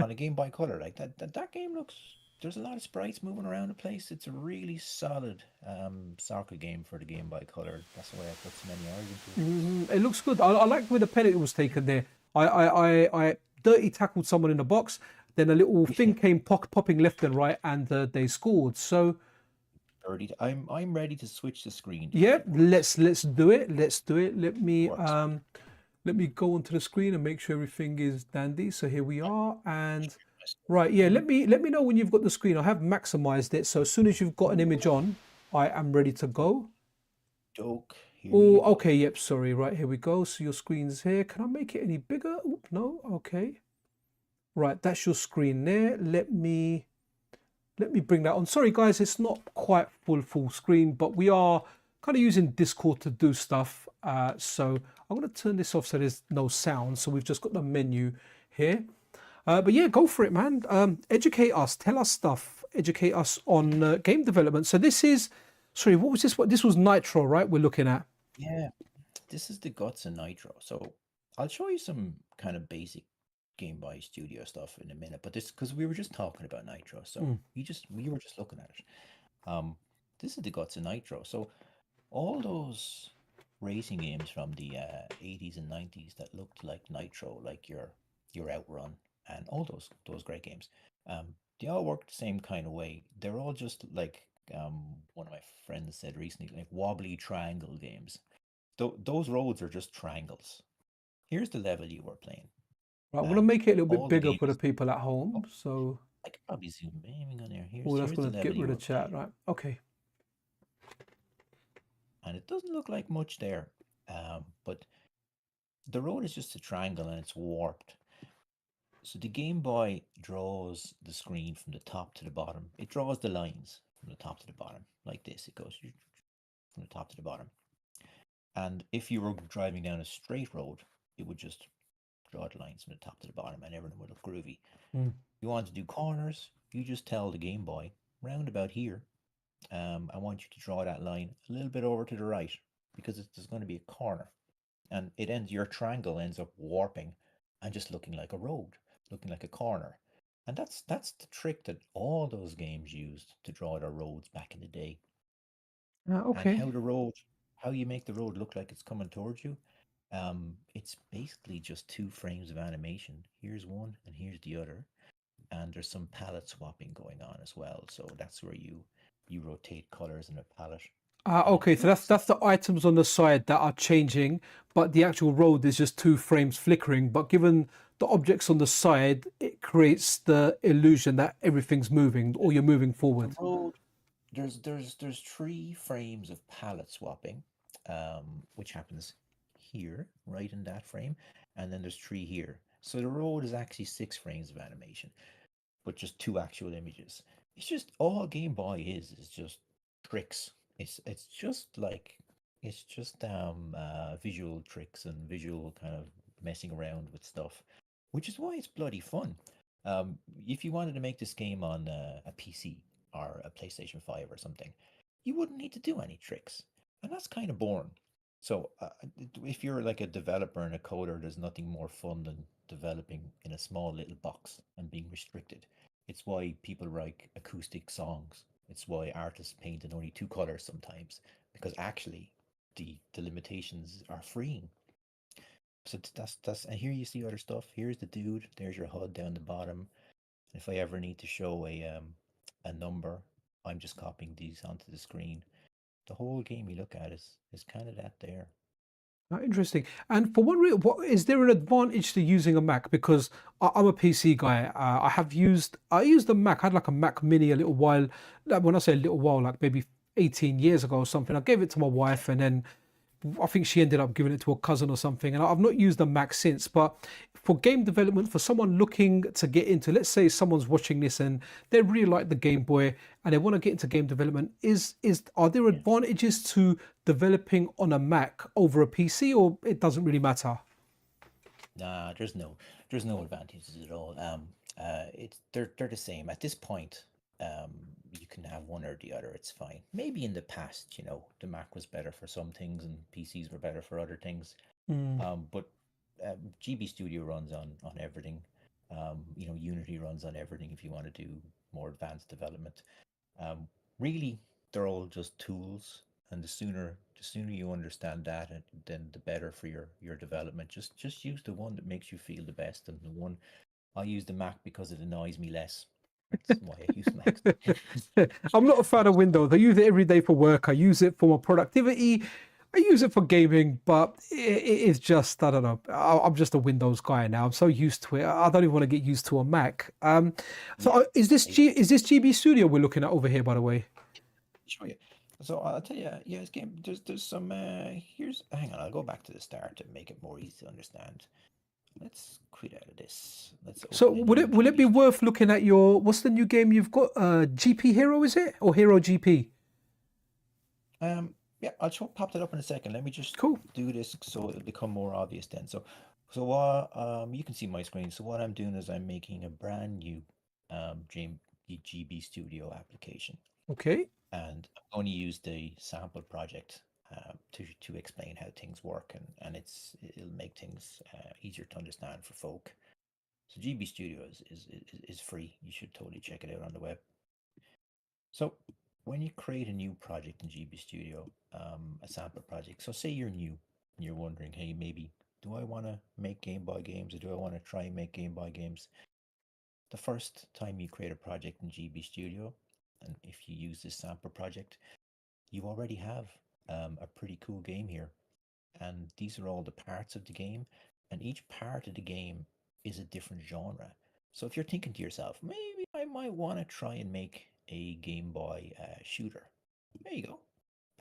on a Game Boy Color like that game looks. There's a lot of sprites moving around the place. It's a really solid soccer game for the Game Boy Color. That's the way I put so many hours into it. It looks good. I like where the penalty was taken there. I dirty tackled someone in the box. Then a little thing came popping left and right, and they scored. So I'm ready to switch the screen. yeah, let's do it. Let's do it. Let me Works. let me go onto the screen and make sure everything is dandy. So here we are, and right, yeah. Let me know when you've got the screen. I have maximized it, so as soon as you've got an image on, I am ready to go. Doke. Here Oh, you go. okay. Yep. Sorry. Right, here we go. So your screen's here. Can I make it any bigger? Oop, no. Okay. Right, that's your screen there. Let me bring that on. Sorry guys, it's not quite full screen, but we are kind of using Discord to do stuff. So I'm going to turn this off so there's no sound. So we've just got the menu here. But yeah, go for it, man. Educate us, tell us stuff, educate us on game development. So this is, sorry, what was this? What this was Nitro, right? We're looking at. Yeah, this is the guts of Nitro. So I'll show you some kind of basic Game Boy Studio stuff in a minute, but this because we were just talking about Nitro, so we were just looking at it. This is the guts of Nitro. So all those racing games from the 80s and 90s that looked like Nitro, like your Outrun and all those great games, they all work the same kind of way. They're all just like one of my friends said recently, like wobbly triangle games. Those roads are just triangles. Here's the level you were playing. Right, I want to make it a little bit All the bigger for the games. people at home. So, I could probably zoom in on there. oh, that's Here's going the to get level you rid were of chat, playing. right? Okay. And it doesn't look like much there, but the road is just a triangle and it's warped. So the Game Boy draws the screen from the top to the bottom. It draws the lines from the top to the bottom like this. It goes from the top to the bottom. And if you were driving down a straight road, it would just draw the lines from the top to the bottom, and everything would look groovy. Mm. You want to do corners, you just tell the Game Boy, round about here, I want you to draw that line a little bit over to the right, because there's going to be a corner, and your triangle ends up warping and just looking like a road, looking like a corner. And that's the trick that all those games used to draw their roads back in the day. And Okay. how you make the road look like it's coming towards you, it's basically just 2 frames of animation. Here's one and here's the other, and there's some palette swapping going on as well. So that's where you rotate colors in a palette, and it Okay, so looks that's the items on the side that are changing, but the actual road is just 2 frames flickering. But given the objects on the side, it creates the illusion that everything's moving or you're moving the forward. road. There's 3 frames of palette swapping, which happens here, right in that frame, and then there's 3 here. So the road is actually 6 frames of animation, but just 2 actual images. It's just all Game Boy is just tricks. It's just like visual tricks and visual kind of messing around with stuff, which is why it's bloody fun. If you wanted to make this game on a PC or a PlayStation 5 or something, you wouldn't need to do any tricks, and that's kind of boring. So if you're like a developer and a coder, there's nothing more fun than developing in a small little box and being restricted. It's why people write acoustic songs. It's why artists paint in only 2 colors sometimes, because actually the limitations are freeing. So that's and here you see other stuff. Here's the dude. There's your HUD down the bottom. If I ever need to show a number, I'm just copying these onto the screen. The whole game you look at is kind of that there. Interesting. And for what is there an advantage to using a Mac? Because I'm a PC guy. I used a Mac. I had like a Mac Mini a little while. Like, when I say a little while, like maybe 18 years ago or something. I gave it to my wife, and then I think she ended up giving it to a cousin or something. And I've not used the Mac since. But for game development, for someone looking to get into, let's say someone's watching this and they really like the Game Boy and they want to get into game development, are there Yeah. advantages to developing on a Mac over a PC, or it doesn't really matter? Nah, there's no advantages at all. They're the same at this point. You can have one or the other. It's fine. Maybe in the past, the Mac was better for some things and PCs were better for other things. Mm. But GB Studio runs on everything. Unity runs on everything if you want to do more advanced development. Um, Really, they're all just tools, and the sooner you understand that, then the better for your development. Just use the one that makes you feel the best, and the one I use the Mac because it annoys me less. That's why I use Macs. I'm not a fan of Windows. I use it every day for work. I use it for my productivity. I use it for gaming, but it is just, I don't know. I'm just a Windows guy now. I'm so used to it. I don't even want to get used to a Mac. So Yeah, is this GB Studio we're looking at over here, by the way? show you. So I'll tell you, yeah, this game. There's some. Here's. Hang on, I'll go back to the start to make it more easy to understand. Let's quit out of this. Let's So open a new will it be GB. worth looking at what's the new game you've got? GP Hero, is it? Or Hero GP? Yeah, I'll pop that up in a second. Let me just Cool. do this so it'll become more obvious then. So you can see my screen. So what I'm doing is I'm making a brand new GB Studio application, Okay. and I'm going to use the sample project to explain how things work, and it'll make things easier to understand for folk. So GB Studio is free. You should totally check it out on the web. So when you create a new project in GB Studio, a sample project, so say you're new and you're wondering, hey, maybe do I want to make Game Boy games, or do I want to try and make Game Boy games? The first time you create a project in GB Studio, and if you use this sample project, you already have a pretty cool game here. And these are all the parts of the game, and each part of the game is a different genre. So if you're thinking to yourself, maybe I might want to try and make a Game Boy shooter, there you go.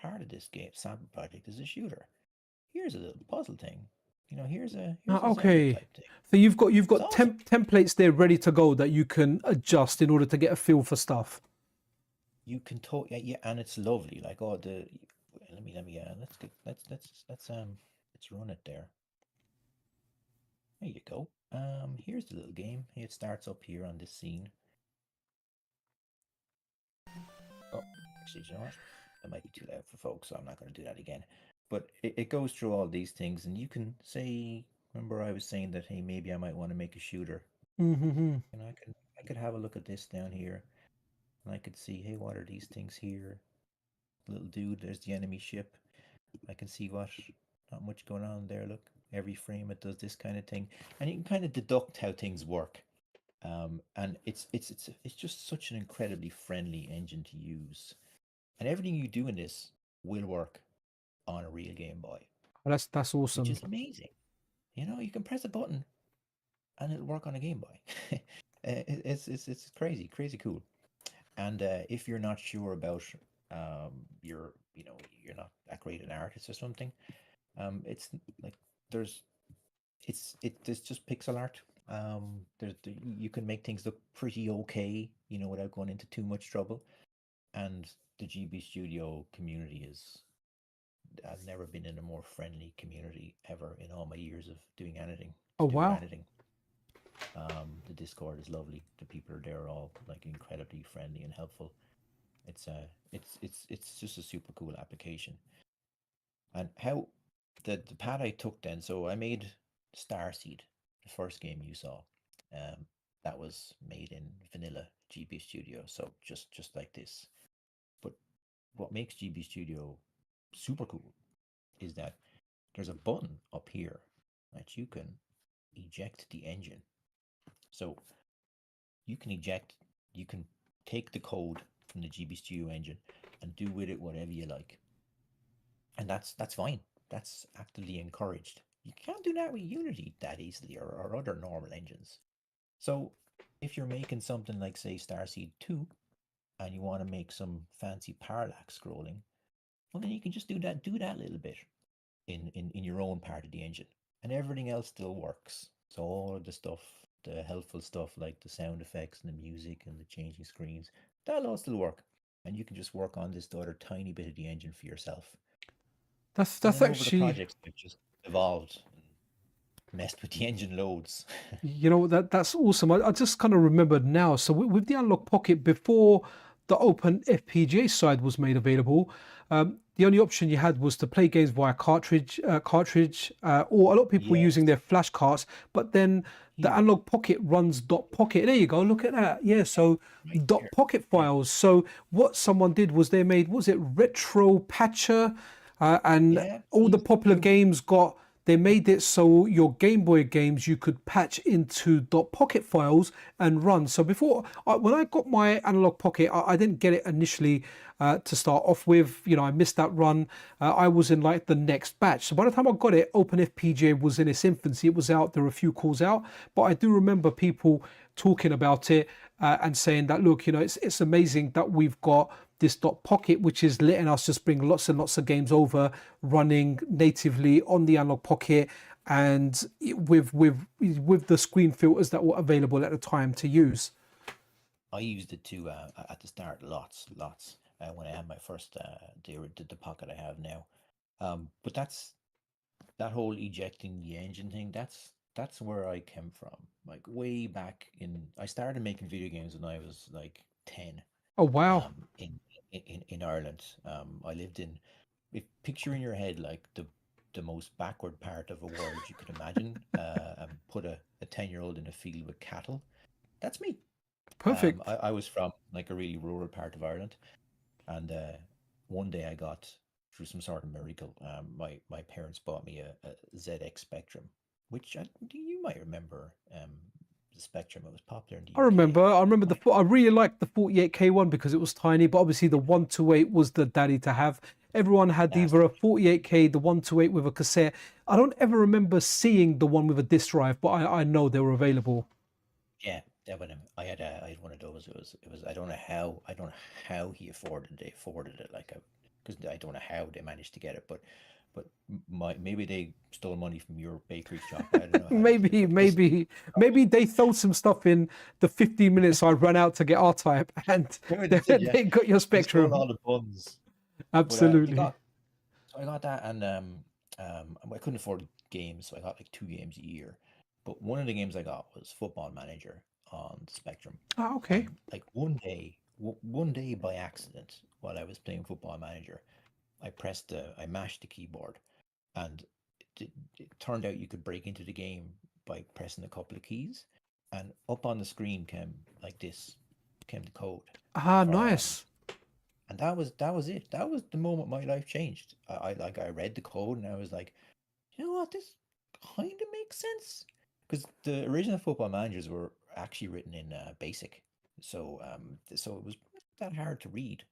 Part of this game sample project is a shooter. Here's a little puzzle thing. Here's a zombie Okay. type thing. So you've got It's awesome. templates there ready to go that you can adjust in order to get a feel for stuff. You can yeah, and it's lovely. Like, oh, the let me let's run it there. There you go. Here's the little game. It starts up here on this scene. Oh, actually, you know what? That might be too loud for folks, so I'm not going to do that again. But it goes through all these things, and you can say, remember I was saying that, hey, maybe I might want to make a shooter. Mm-hmm. And I could have a look at this down here, and I could see, hey, what are these things here? Little dude, there's the enemy ship. I can see what, not much going on there. Look, every frame it does this kind of thing, and you can kind of deduct how things work. And it's just such an incredibly friendly engine to use, and everything you do in this will work on a real Game Boy, That's which awesome. is amazing. You know, you can press a button and it'll work on a Game Boy. It's crazy, crazy cool. And if you're not sure about you're not that great an artist or something, it's like there's there's just pixel art. You can make things look pretty okay, you know, without going into too much trouble. And the GB Studio community is I've never been in a more friendly community ever in all my years of doing anything Oh to do with wow. anything. The Discord is lovely. The people are there all like incredibly friendly and helpful. It's just a super cool application. And how the path I took then, so I made Starseed, the first game you saw. Um, that was made in vanilla GB Studio, so just like this. But what makes GB Studio super cool is that there's a button up here that you can eject the engine. So you can eject, you can take the code from the GB Studio engine and do with it whatever you like. And that's fine. That's actively encouraged. You can't do that with Unity that easily or other normal engines. So if you're making something like say Starseed 2 and you want to make some fancy parallax scrolling, well then you can just do that little bit in your own part of the engine. And everything else still works. So all of the stuff, the helpful stuff like the sound effects and the music and the changing screens, that'll all still work. And you can just work on this other tiny bit of the engine for yourself. And That's then over the actually, projects, they've just evolved and messed with the engine loads. you know, that's awesome. I just kind of remembered now. So with the Analog Pocket, before the Open FPGA side was made available, the only option you had was to play games via or a lot of people were using Yes, their flash carts. But then the here, Analog Pocket runs dot pocket. There you go. Look at that. Yeah. So right dot there. pocket Yeah, files. So what someone did was they made, was it Retro Patcher, and yeah, all the easy to popular do. games got. They made it so your Game Boy games you could patch into dot pocket files and run. So before, when I got my Analog Pocket, I didn't get it initially to start off with. You know, I missed that run. I was in like the next batch. So by the time I got it, OpenFPGA was in its infancy. It was out. There were a few calls out, but I do remember people talking about it and saying that, look, you know, it's amazing that we've got this dot pocket, which is letting us just bring lots and lots of games over running natively on the Analog Pocket and with the screen filters that were available at the time to use. I used it too at the start, lots. When I had my first the pocket I have now. But that whole ejecting the engine thing. That's where I came from. Like way back in, I started making video games when I was like 10. Oh wow, Um, in in Ireland. I lived in. If picture in your head like the most backward part of a world you could imagine, and put a 10-year-old in a field with cattle. That's me. perfect. I was from like a really rural part of Ireland, and one day I got through some sort of miracle. My parents bought me a ZX Spectrum, which you might remember. The Spectrum, it was popular in the I UK. remember. I remember My I really liked the 48K one because it was tiny, but obviously the 128 was the daddy to have. Everyone had That's either a 48K, the 128 with a cassette. I don't ever remember seeing the one with a disk drive, but I know they were available. yeah. That when I had one of those. It was I don't know how they afforded it like because I don't know how they managed to get it, but maybe they stole money from your bakery shop. I don't know how they did it, maybe, but this maybe, maybe they throw some stuff in the 15 minutes I ran out to get R-Type, and maybe they, they did, yeah. they got your They stole Spectrum. all the buns. But they Absolutely. got so I got that, and I couldn't afford games, so I got like two games a year. But one of the games I got was Football Manager on the Spectrum. Ah, okay. And like one day by accident, while I was playing Football Manager, I mashed the keyboard, and it turned out you could break into the game by pressing a couple of keys, and up on the screen came the code Ah, for nice. and that was it. That was the moment my life changed. I read the code and I was like, you know what, this kind of makes sense, because the original Football Managers were actually written in BASIC, so it was not that hard to read.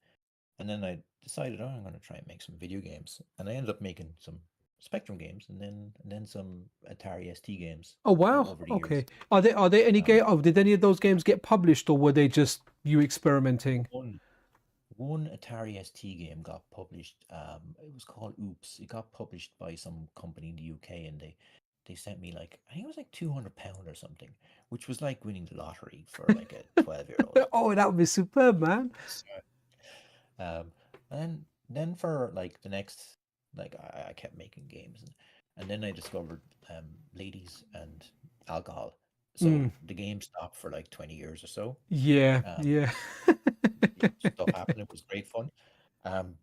And then I decided, oh, I'm going to try and make some video games, and I ended up making some Spectrum games, and then some Atari ST games Oh wow. over the years. Okay. Are there any Um, game? Oh, did any of those games get published, or were they just you experimenting? one one Atari ST game got published. It was called Oops. It got published by some company in the UK, and they sent me like, I think it was like £200 or something, which was like winning the lottery for like a 12-year-old. Oh, that would be superb, man. So, um, and then for like the next, like I kept making games, and then I discovered ladies and alcohol. So Mm, the game stopped for like 20 years or so. yeah, Um, yeah. Stuff happened. It was great fun. Um,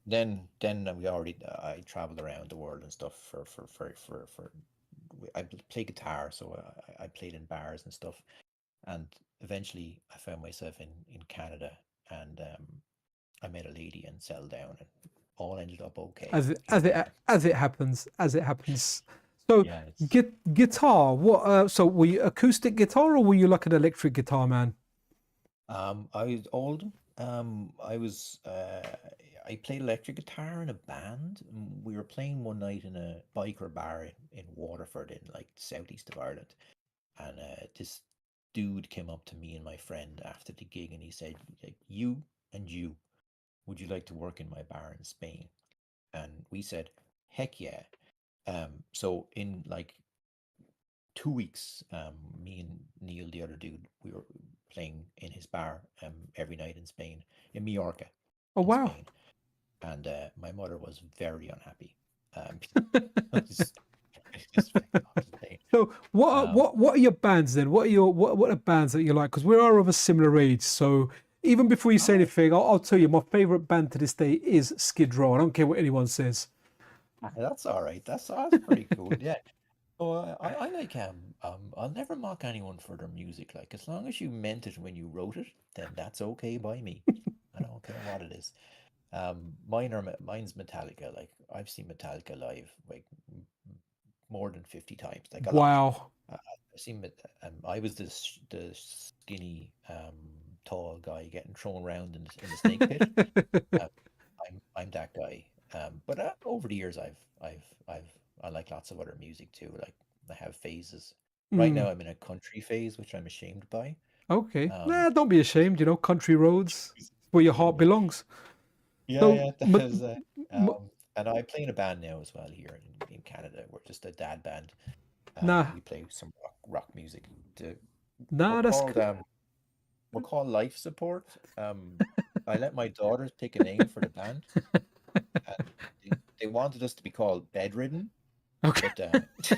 then I traveled around the world and stuff for I play guitar, so I played in bars and stuff, and eventually I found myself in Canada, and I met a lady and settled down, and all ended up okay. As it In as it as it happens, as it happens. So, Yeah, it's guitar. What? So, were you acoustic guitar, or were you like an electric guitar man? I was old. I played electric guitar in a band. We were playing one night in a biker bar in Waterford, in like the southeast of Ireland. And this dude came up to me and my friend after the gig, and he said, like, you and you, would you like to work in my bar in Spain? And we said, heck yeah. So in like 2 weeks, me and Neil, the other dude, we were playing in his bar every night in Spain, in Mallorca, Oh in wow. Spain. And my mother was very unhappy. Because I just off Spain. So, Um, what are your bands then? What are bands that you like? Because we are of a similar age. So, even before you say oh, anything, I'll tell you my favorite band to this day is Skid Row. I don't care what anyone says. that's all right. That's pretty cool. Yeah. So I like I'll never mock anyone for their music. Like, as long as you meant it when you wrote it, then that's okay by me. I don't care what it is. Mine's Metallica. Like, I've seen Metallica live like more than 50 times, like a lot. Wow. I've seen it. I was the skinny, tall guy getting thrown around in the snake pit. Uh, I'm that guy. But over the years, I like lots of other music too. Like, I have phases. Right Mm, now, I'm in a country phase, which I'm ashamed by. okay. Um, Nah, don't be ashamed. Country roads, where your heart belongs. yeah, So, yeah, that but, is. And I play in a band now as well here in Canada. We're just a dad band. nah, We play some rock music. To, we're nah, that's called good. Life Support. I let my daughter pick a name for the band, and they wanted us to be called Bedridden, Okay. but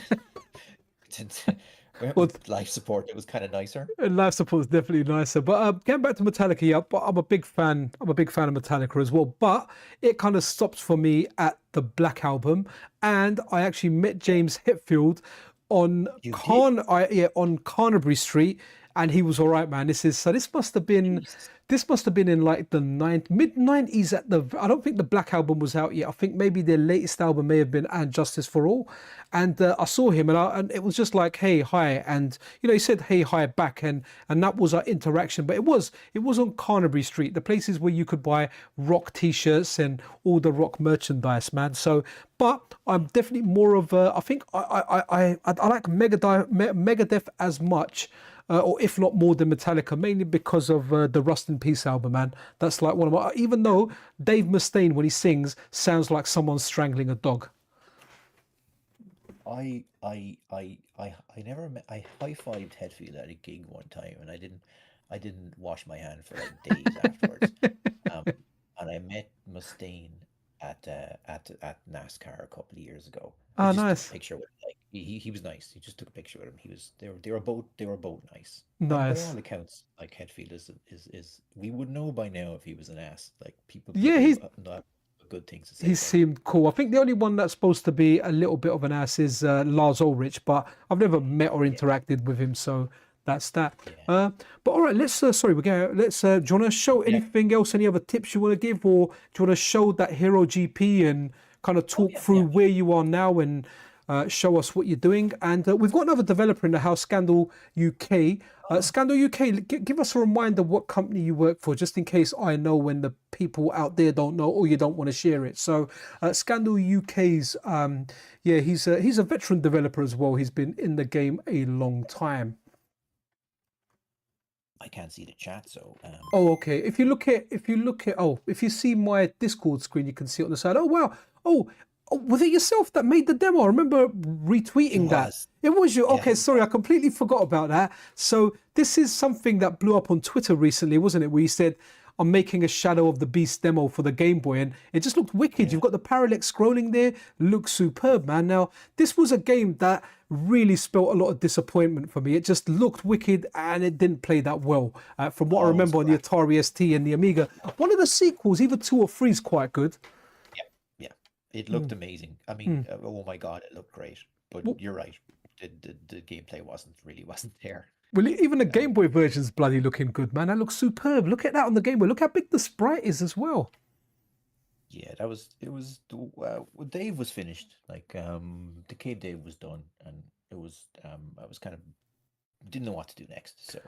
since we went Well, with Life Support, it was kind of nicer. life support is definitely nicer. But getting back to Metallica, yeah, but I'm a big fan. I'm a big fan of Metallica as well. But it kind of stops for me at the Black Album, and I actually met James Hetfield on You did? on Carnaby Street, and he was all right, man. This must have been. Jesus. This must have been in like the mid 90s at the. I don't think the Black Album was out yet. I think maybe their latest album may have been And Justice for All. And I saw him, and it was just like, hey, hi. And, he said, hey, hi back. And that was our interaction. But it was on Carnaby Street, the places where you could buy rock t shirts and all the rock merchandise, man. So, but I'm definitely more of a. I think I like Megadeth as much, or if not more than Metallica, mainly because of the Rust in Peace album, man. That's like one of my. Even though Dave Mustaine, when he sings, sounds like someone's strangling a dog. I never met. I high-fived Hetfield at a gig one time, and I didn't wash my hand for like days afterwards. Um, and I met Mustaine at NASCAR a couple of years ago. I Ah, just took a nice. picture with, like, he was nice. He just took a picture with him. They were both nice. And by all Nice. accounts, like Hetfield is we would know by now if he was an ass. Like Yeah, people not good things to say he about him. seemed cool. I think the only one that's supposed to be a little bit of an ass is Lars Ulrich, but I've never met or Yeah, interacted with him, so that's that. yeah, But all right, let's. Sorry, we're going. Let's. Do you want to show yeah. anything else? Any other tips you want to give, or do you want to show that Hero GP and kind of Oh talk yeah, through yeah. where you are now and show us what you're doing? And we've got another developer in the house, Scandal UK. Oh, Scandal UK, give us a reminder what company you work for, just in case I know when the people out there don't know or you don't want to share it. So, Scandal UK's, yeah, he's a veteran developer as well. He's been in the game a long time. I can't see the chat, so Oh, okay. If you see my Discord screen, you can see it on the side. Oh, wow. Oh, was it yourself that made the demo? I remember it retweeting that. was. It was you. Yeah, Okay, sorry, I completely forgot about that. So this is something that blew up on Twitter recently, wasn't it? Where you said, I'm making a Shadow of the Beast demo for the Game Boy, and it just looked wicked. yeah. You've got the parallax scrolling there, looks superb, man. Now, this was a game that really spelt a lot of disappointment for me. It just looked wicked and it didn't play that well. From what I Oh, it was remember on the crap. Atari ST and the Amiga, one of the sequels, either 2 or 3, is quite good. Yeah, yeah. It Mm, looked amazing. I mean, mm. oh my God, it looked great. But Well, you're right. The gameplay wasn't there. well, even the Um, Game Boy version's bloody looking good, man. That looks superb. Look at that on the Game Boy. Look how big the sprite is as well. yeah, well, Dave was finished. Like the Cave Dave was done, and it was I was kind of didn't know what to do next. So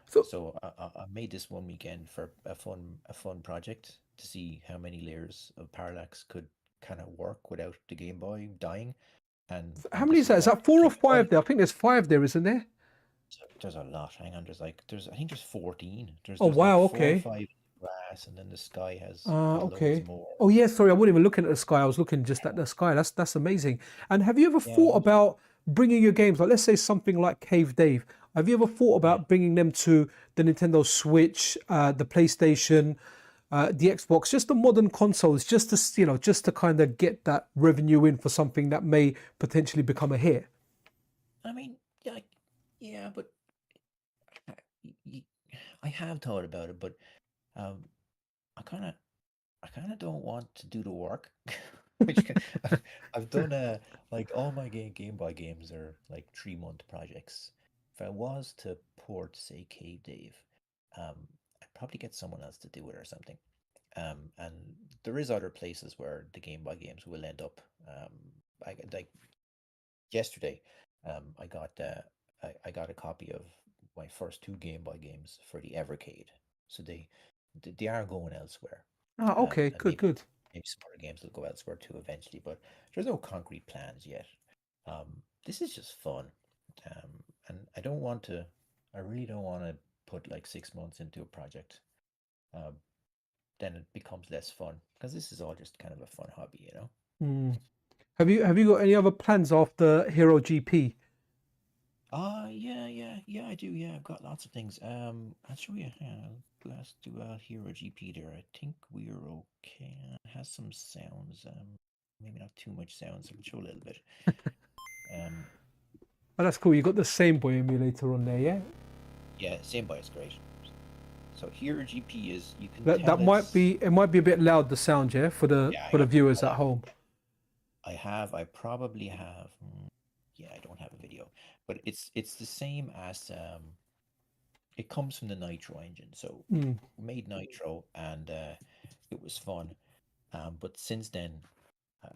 So so I made this one weekend for a fun project to see how many layers of parallax could kind of work without the Game Boy dying, how and many this is is that? Is what that 4 or came out. 5 there? I think there's 5 there, isn't there? There's a lot. Hang on, I think there's 14. There's Oh, there's like wow. 4 or Okay. 5 grass, and then the sky has loads Okay. more. Oh yeah, sorry, I wasn't even looking at the sky. I was looking just at the sky. That's amazing. And have you ever Yeah, thought about bringing your games, like let's say something like Cave Dave? Have you ever thought yeah. about bringing them to the Nintendo Switch, the PlayStation, the Xbox, just the modern consoles, just to just to kind of get that revenue in for something that may potentially become a hit? I mean, yeah, but I y- I have thought about it, but um, I kind of I kind of don't want to do the work. Which I've done like all my Game Boy games are like 3-month projects. If I was to port, say, Cave Dave, I'd probably get someone else to do it or something. And there is other places where the Game Boy games will end up. Like yesterday, I got I got a copy of my first 2 Game Boy games for the Evercade, so they are going elsewhere, Ah, okay, and good, good. maybe some other games will go elsewhere too eventually. But there's no concrete plans yet. This is just fun, and I really don't want to put like 6 months into a project. Uh, then it becomes less fun because this is all just kind of a fun hobby, you know. Hmm. Have you got any other plans after Hero GP? Yeah, I do. Yeah, I've got lots of things. I'll show you. Let's do a Hero GP there. I think we're okay. It has some sounds. Maybe not too much sounds. I can show a little bit. Um, Oh, that's cool. You got the same boy emulator on there, yeah? yeah, same boy is great. So Hero GP is you can That tell might it's be it might be a bit loud, the sound, yeah, for the yeah. for the viewers Hold at on. home. I probably have. Yeah, I don't have a video, but it's the same as it comes from the Nitro engine. So Mm. we made Nitro, and it was fun. But since then, uh,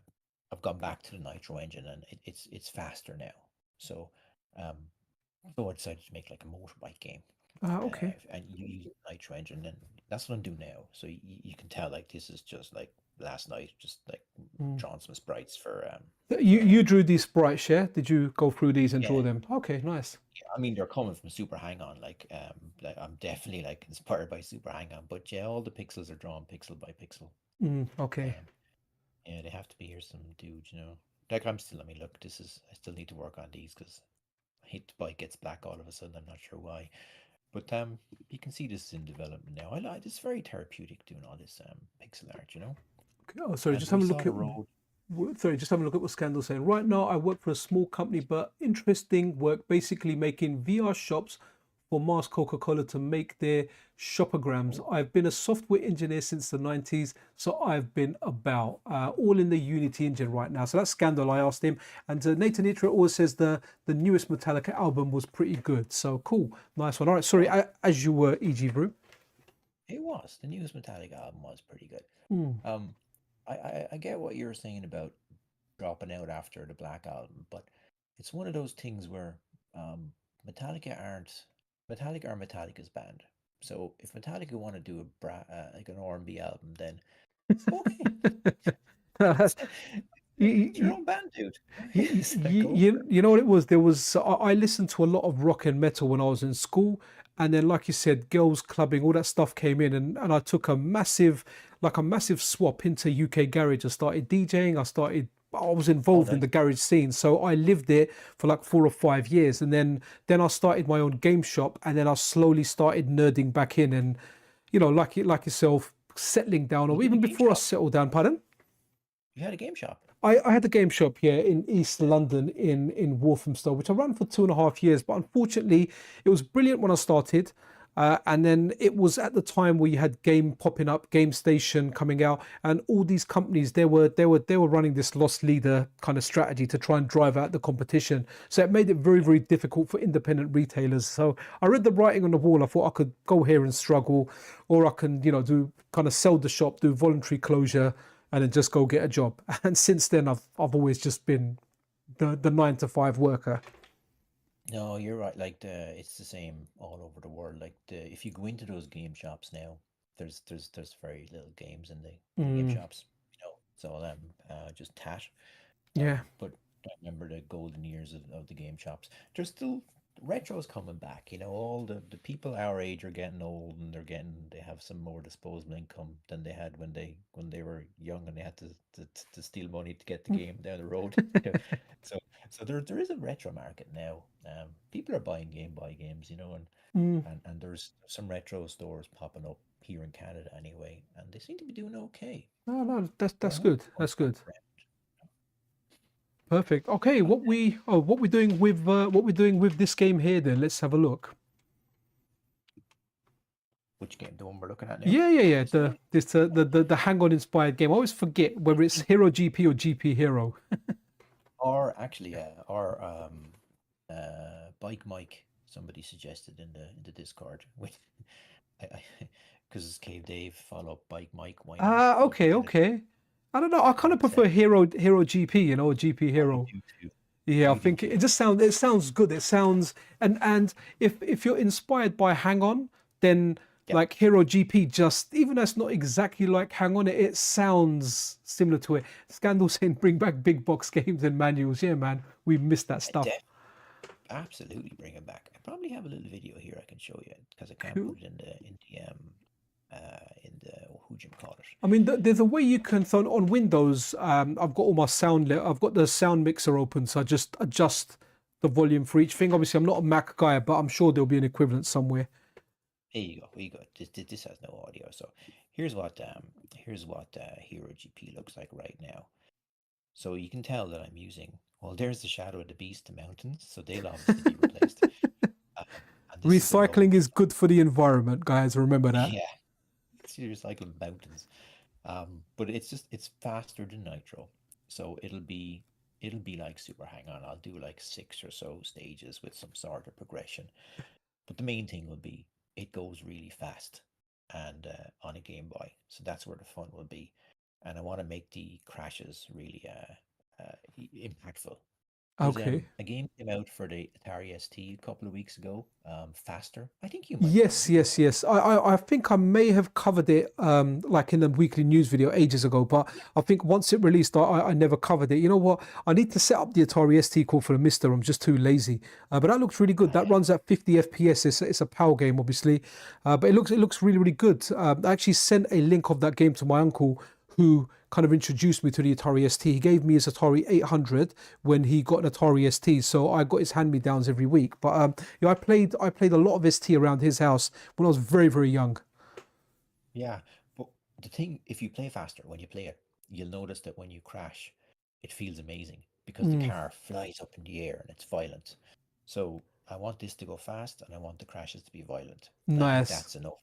I've gone back to the Nitro engine, and it's faster now. So, um, so I decided to make like a motorbike game, Okay. and you use the Nitro engine, and that's what I'm doing now. So you can tell like this is just like last night, just like Mm. drawing some sprites You drew these sprites, yeah? Did you go through these and yeah. draw them? Okay, nice. I mean, they're coming from Super Hang-On. Like I'm definitely like inspired by Super Hang-On. But yeah, all the pixels are drawn pixel by pixel. Okay. Um, yeah, they have to be here some dude, you know. Like I'm still. I mean, look, I still need to work on these because I hate the bike gets black all of a sudden. I'm not sure why. But you can see this is in development now. I like it's very therapeutic doing all this pixel art, you know. Okay. Oh, sorry, And just we have a saw look the at. road. Sorry, just having a look at what Scandal's saying. Right now, I work for a small company, but interesting work, basically making VR shops for Mars Coca-Cola to make their shopograms. I've been a software engineer since the 90s, so I've been about all in the Unity engine right now. So that's Scandal. I asked him, and Nathan Itra always says the newest Metallica album was pretty good. So cool, nice one. All right, sorry, as you were, EGVroom. It was. The newest Metallica album was pretty good. Mm. I get what you're saying about dropping out after the Black Album, but it's one of those things where Metallica are Metallica's band. So if Metallica want to do like an R&B album, then okay. It's your own band, dude. You know what it was? There was I listened to a lot of rock and metal when I was in school, and then like you said, girls clubbing, all that stuff came in, and I took a massive swap into UK garage. I started DJing. I was involved in the garage scene, so I lived there for like 4 or 5 years, and then I started my own game shop, and then I slowly started nerding back in, and like yourself, settling down, or even before I settled down. Pardon? You had a game shop. I had a game shop here in East London in Walthamstow, which I ran for 2.5 years. But unfortunately, it was brilliant when I started. And then it was at the time where you had Game popping up, Game Station coming out, and all these companies they were running this loss leader kind of strategy to try and drive out the competition. So it made it very, very difficult for independent retailers. So I read the writing on the wall. I thought I could go here and struggle, or I can do kind of sell the shop, do voluntary closure, and then just go get a job. And since then, I've always just been the 9 to 5 worker. No, you're right. Like it's the same all over the world. Like if you go into those game shops now, there's very little games in the game shops. It's all just tat. Yeah. But I remember the golden years of the game shops. There's still retro's coming back. All the people our age are getting old, and they have some more disposable income than they had when they were young, and they had to steal money to get the game down the road. So there is a retro market now. People are buying Game Boy games, and there's some retro stores popping up here in Canada anyway, and they seem to be doing okay. No, that's good. That's good. Perfect. Okay, what we're doing with this game here then? Let's have a look. Which game? The one we're looking at now? Yeah. The Hang-On inspired game. I always forget whether it's Hero GP or GP Hero. Or actually, Bike Mike. Somebody suggested in the Discord with, because Cave Dave follow up Bike Mike. Okay. I don't know. I kind of prefer Hero GP, or GP Hero. Yeah, I think it sounds good. It sounds and if you're inspired by Hang On, then like Hero GP, just even though it's not exactly like Hang On, it sounds similar to it. Scandal saying bring back big box games and manuals. Yeah, man, we missed that stuff. Absolutely, bring it back. I probably have a little video here I can show you, because I can't put it in the what you call it. I mean, there's a way you can. So on Windows, I've got all my sound. I've got the sound mixer open, so I just adjust the volume for each thing. Obviously, I'm not a Mac guy, but I'm sure there'll be an equivalent somewhere. There you go. This has no audio, so here's what Hero GP looks like right now. So you can tell that I'm using. Well, there's the Shadow of the Beast, the mountains, so they'll obviously be replaced. Recycling is good for the environment, guys. Remember that. Yeah, it's recycling mountains. But it's faster than Nitro, so it'll be like Super Hang-On. I'll do like 6 or so stages with some sort of progression. But the main thing will be it goes really fast, and on a Game Boy, so that's where the fun will be. And I want to make the crashes really impactful. Okay. A game came out for the Atari ST a couple of weeks ago. Faster. I think you might. Yes. I think I may have covered it like in a weekly news video ages ago, but I think once it released, I never covered it. You know what? I need to set up the Atari ST call for the MiSTer. I'm just too lazy. But that looks really good. That runs at 50 FPS. It's a PAL game, obviously, but it looks really, really good. I actually sent a link of that game to my uncle, who kind of introduced me to the Atari ST. He gave me his Atari 800 when he got an Atari ST, so I got his hand-me-downs every week. But I played a lot of ST around his house when I was very, very young. Yeah, but the thing, if you play faster when you play it, you'll notice that when you crash, it feels amazing because the car flies up in the air and it's violent. So I want this to go fast and I want the crashes to be violent. And I think Nice. that's enough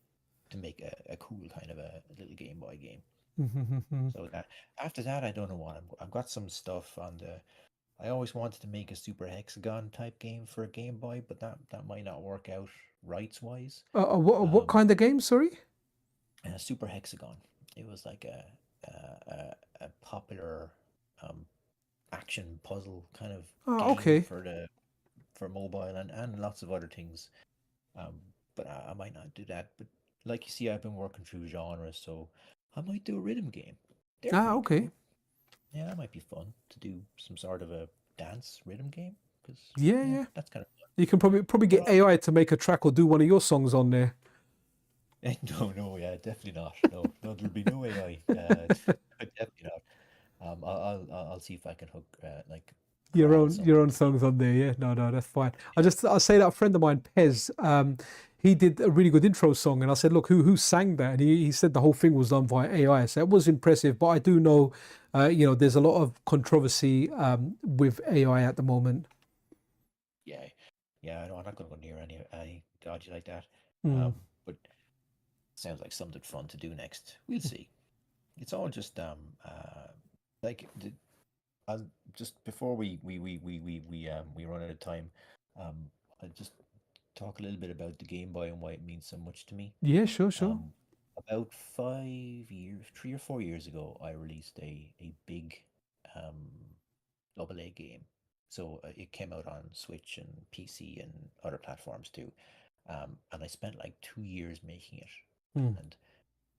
to make a cool kind of a little Game Boy game. Mm-hmm. So that after that, I don't know what I've got some stuff on the. I always wanted to make a super hexagon type game for a Game Boy, but that might not work out rights wise. What kind of game? Sorry. Super hexagon. It was like a popular um, action puzzle kind of game Okay. for the for mobile and lots of other things. Um, but I might not do that. But like you see, I've been working through genres, so I might do a rhythm game. They're pretty Okay. cool. Yeah, that might be fun to do some sort of a dance rhythm game because Yeah, yeah, yeah. that's kind of fun. You can probably But get AI to make a track or do one of your songs on there. no, no, yeah, definitely not. No, no, there'll be no AI. Definitely not. I'll see if I can hook like corral Your something own together. songs on there, yeah. No, that's fine. I'll say that a friend of mine, Pez, he did a really good intro song, and I said, look, who sang that? And he said the whole thing was done via AI. So it was impressive, but I do know, there's a lot of controversy with AI at the moment. Yeah, yeah. No, I'm not going to go near any dodgy like that. Mm. But sounds like something fun to do next. We'll see. It's all just like I'll just before we run out of time, I'll just talk a little bit about the Game Boy and why it means so much to me. Yeah, sure. Um, about 5 years, 3 or 4 years ago, I released a big um AA game. So it came out on Switch and PC and other platforms too. And I spent like 2 years making it, Mm. and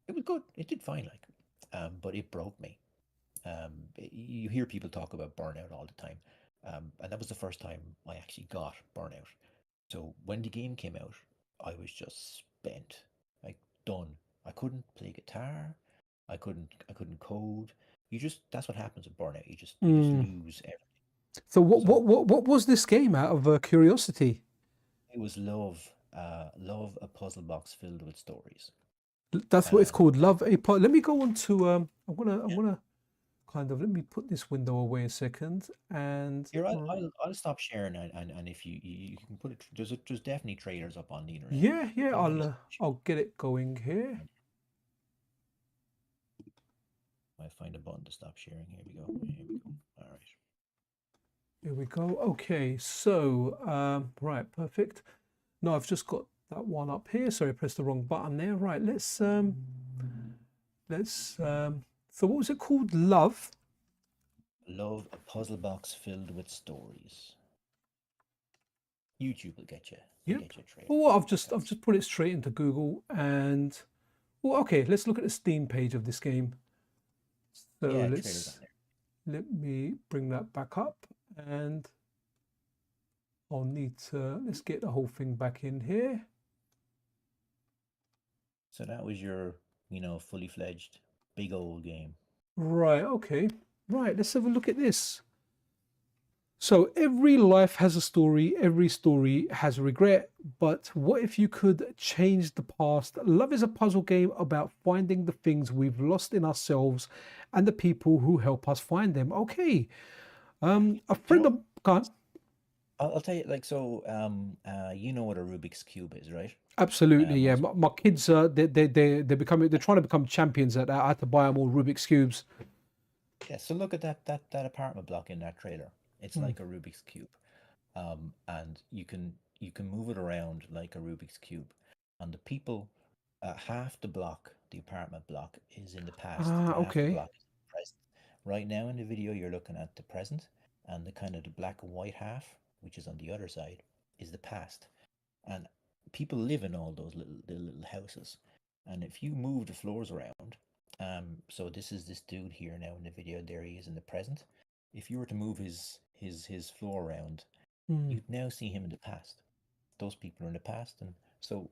it was good. It did fine, like, but it broke me. You hear people talk about burnout all the time, and that was the first time I actually got burnout. So when the game came out, I was just spent, like done. I couldn't play guitar. I couldn't code. You just that's what happens with burnout. You just Mm. lose everything. So So what was this game out of curiosity? it was love a puzzle box filled with stories. That's what it's And called. Love a Let me go on to I'm yeah, gonna kind of let me put this window away a second and here I'll stop sharing and if you can put it there's definitely trailers up on the internet. yeah, If you want to stop I'll get it going here. sharing, I find a button to stop sharing. Here we go. Here we go. All right. Here we go. Okay, so right, perfect. No, I've just got that one up here. Sorry, I pressed the wrong button there. Right, so what was it called? Love. Love a puzzle box filled with stories. YouTube will get you. Will Yep. get you a trailer. Well, I've just put it straight into Google and well, okay, let's look at the Steam page of this game. So Yeah, trailers on there. let me bring that back up and I'll need to let's get the whole thing back in here. So that was your, fully fledged big old game. Right, okay. Right, let's have a look at this. So every life has a story, every story has regret, but what if you could change the past? Love is a puzzle game about finding the things we've lost in ourselves and the people who help us find them. Okay. A Do you friend know? of God, I'll tell you, like, so, you know what a Rubik's Cube is, right? absolutely, yeah. Most My kids, they're trying to become champions at that. I had to buy them all Rubik's cubes. Yeah, so look at that apartment block in that trailer. It's Hmm. like a Rubik's Cube. And you can move it around like a Rubik's Cube. And the people, half the block, the apartment block, is in the past, Ah, and half the okay. block is in the present. Right now in the video, you're looking at the present, and the kind of the black and white half, which is on the other side, is the past. And people live in all those little houses. And if you move the floors around, so this is this dude here now in the video. There he is in the present. If you were to move his floor around, Hmm. you'd now see him in the past. Those people are in the past, and so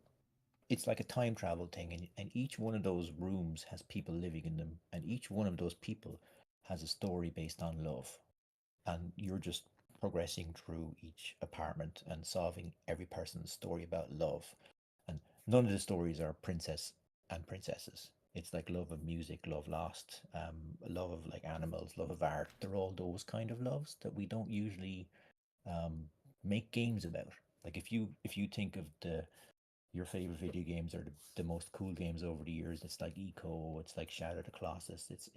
it's like a time travel thing. And each one of those rooms has people living in them, and each one of those people has a story based on love. And you're just progressing through each apartment and solving every person's story about love. And none of the stories are princess and princesses. It's like love of music, love lost, love of like animals, love of art. They're all those kind of loves that we don't usually um, make games about. Like if you think of your favorite video games or the most cool games over the years, it's like Eco, it's like Shadow of the Colossus, it's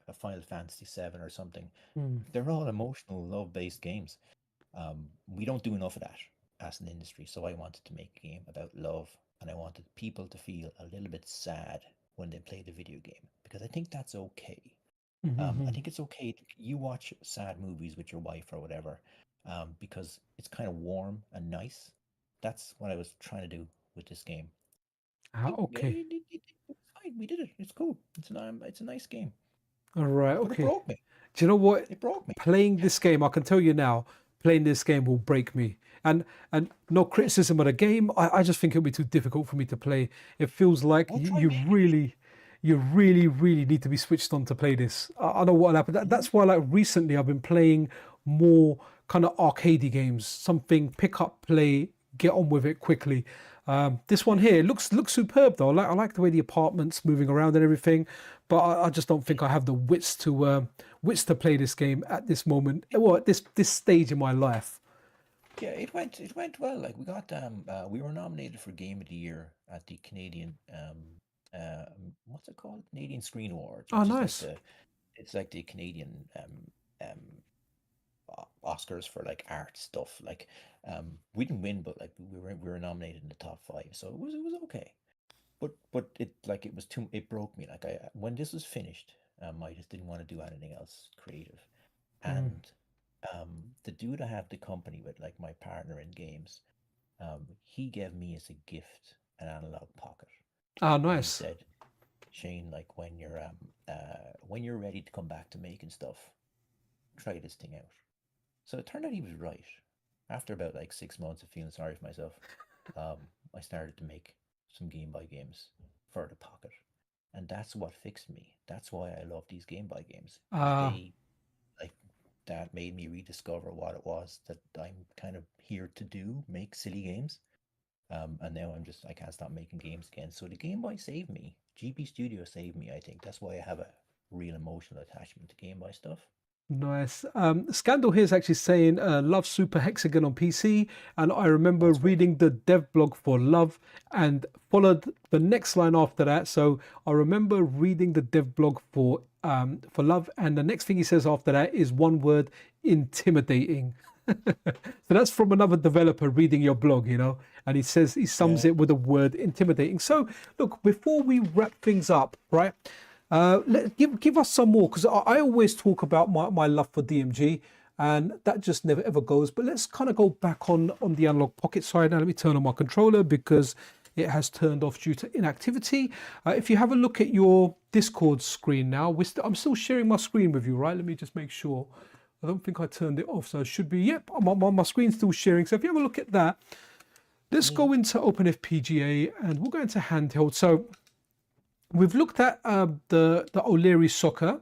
a Final Fantasy 7 or something. Mm. They're all emotional, love-based games. We don't do enough of that as an industry, so I wanted to make a game about love, and I wanted people to feel a little bit sad when they play the video game because I think that's okay. I Mm-hmm. think it's okay you watch sad movies with your wife or whatever, because it's kind of warm and nice. That's what I was trying to do with this game. I Ah, think okay. it's fine. We did it. It's cool. It's a nice game, All right. but it Okay. broke me. Do you know what? It broke me. Playing this game, I can tell you now, playing this game will break me. And no Yeah. criticism of the game. I just think it'll be too difficult for me to play. It feels like I'll you, try you making it. really, you really, really need to be switched on to play this. I know what happened. Mhm. That's why, like recently, I've been playing more kind of arcadey games. Something pick up, play, get on with it quickly. This one Yeah. here looks superb though. I like the way the apartment's moving around and everything, but I just don't think I have the wits to play this game at this moment. Well, at this stage in my life. Yeah, it went well. Like we were nominated for Game of the Year at the Canadian what's it called? Canadian Screen Awards, Oh, which is like nice. the Canadian um Oscars for like art stuff. Like we didn't win, but like we were nominated in the top five, so it was okay. But it broke me. Like I when this was finished, I just didn't want to do anything else creative. Mm. And the dude I have the company with, like my partner in games, he gave me as a gift an analog pocket, Ah, and he nice. said, Shane, like when you're ready to come back to making stuff, try this thing out. So it turned out he was right. After about like 6 months of feeling sorry for myself, um, I started to make some Game Boy games for the Pocket, and that's what fixed me. That's why I love these Game Boy games. Ah, They like that made me rediscover what it was that I'm kind of here to do, make silly games. And now I can't stop making games again. So the Game Boy saved me. GP Studio saved me, I think. That's why I have a real emotional attachment to Game Boy stuff. nice. Scandal here is actually saying love Super Hexagon on PC, and I remember That's great. reading the dev blog for Love and followed the next line after that. So I remember reading the dev blog for Love, and the next thing he says after that is one word: intimidating. So that's from another developer reading your blog, and he sums Yeah. it with the word intimidating. So look, before we wrap things up, right? Give us some more because I always talk about my love for DMG, and that just never ever goes. But let's kind of go back on the Analog Pocket side. Now let me turn on my controller because it has turned off due to inactivity. If you have a look at your Discord screen now, I'm still sharing my screen with you, right? Let me just make sure. I don't think I turned it off, so it should be. Yep, my screen's still sharing. So if you have a look at that, let's Mm. go into OpenFPGA and we'll go into handheld. So we've looked at the O'Leary Soccer,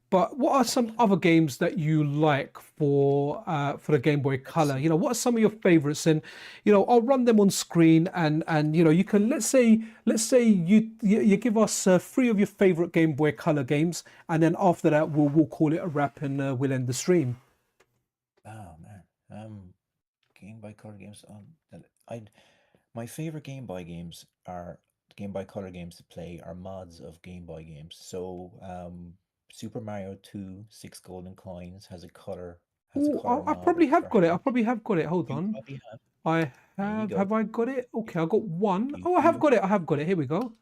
but what are some other games that you like for the Game Boy Let's Color? see. What are some of your favorites? And I'll run them on screen, and you can let's say you give us three of your favorite Game Boy Color games, and then after that we'll call it a wrap and we'll end the stream. Oh man. Game Boy Color games on I my favorite Game Boy games are Game Boy Color games to play are mods of Game Boy games. So Super Mario 2 Six Golden Coins has a Oh, color I mod probably have for got it. I hand. probably have got it. Hold You on. probably have. I There you have. go. Have I got it? You Okay, I got one. you Oh, I have do. got it. I have got it. Here we go.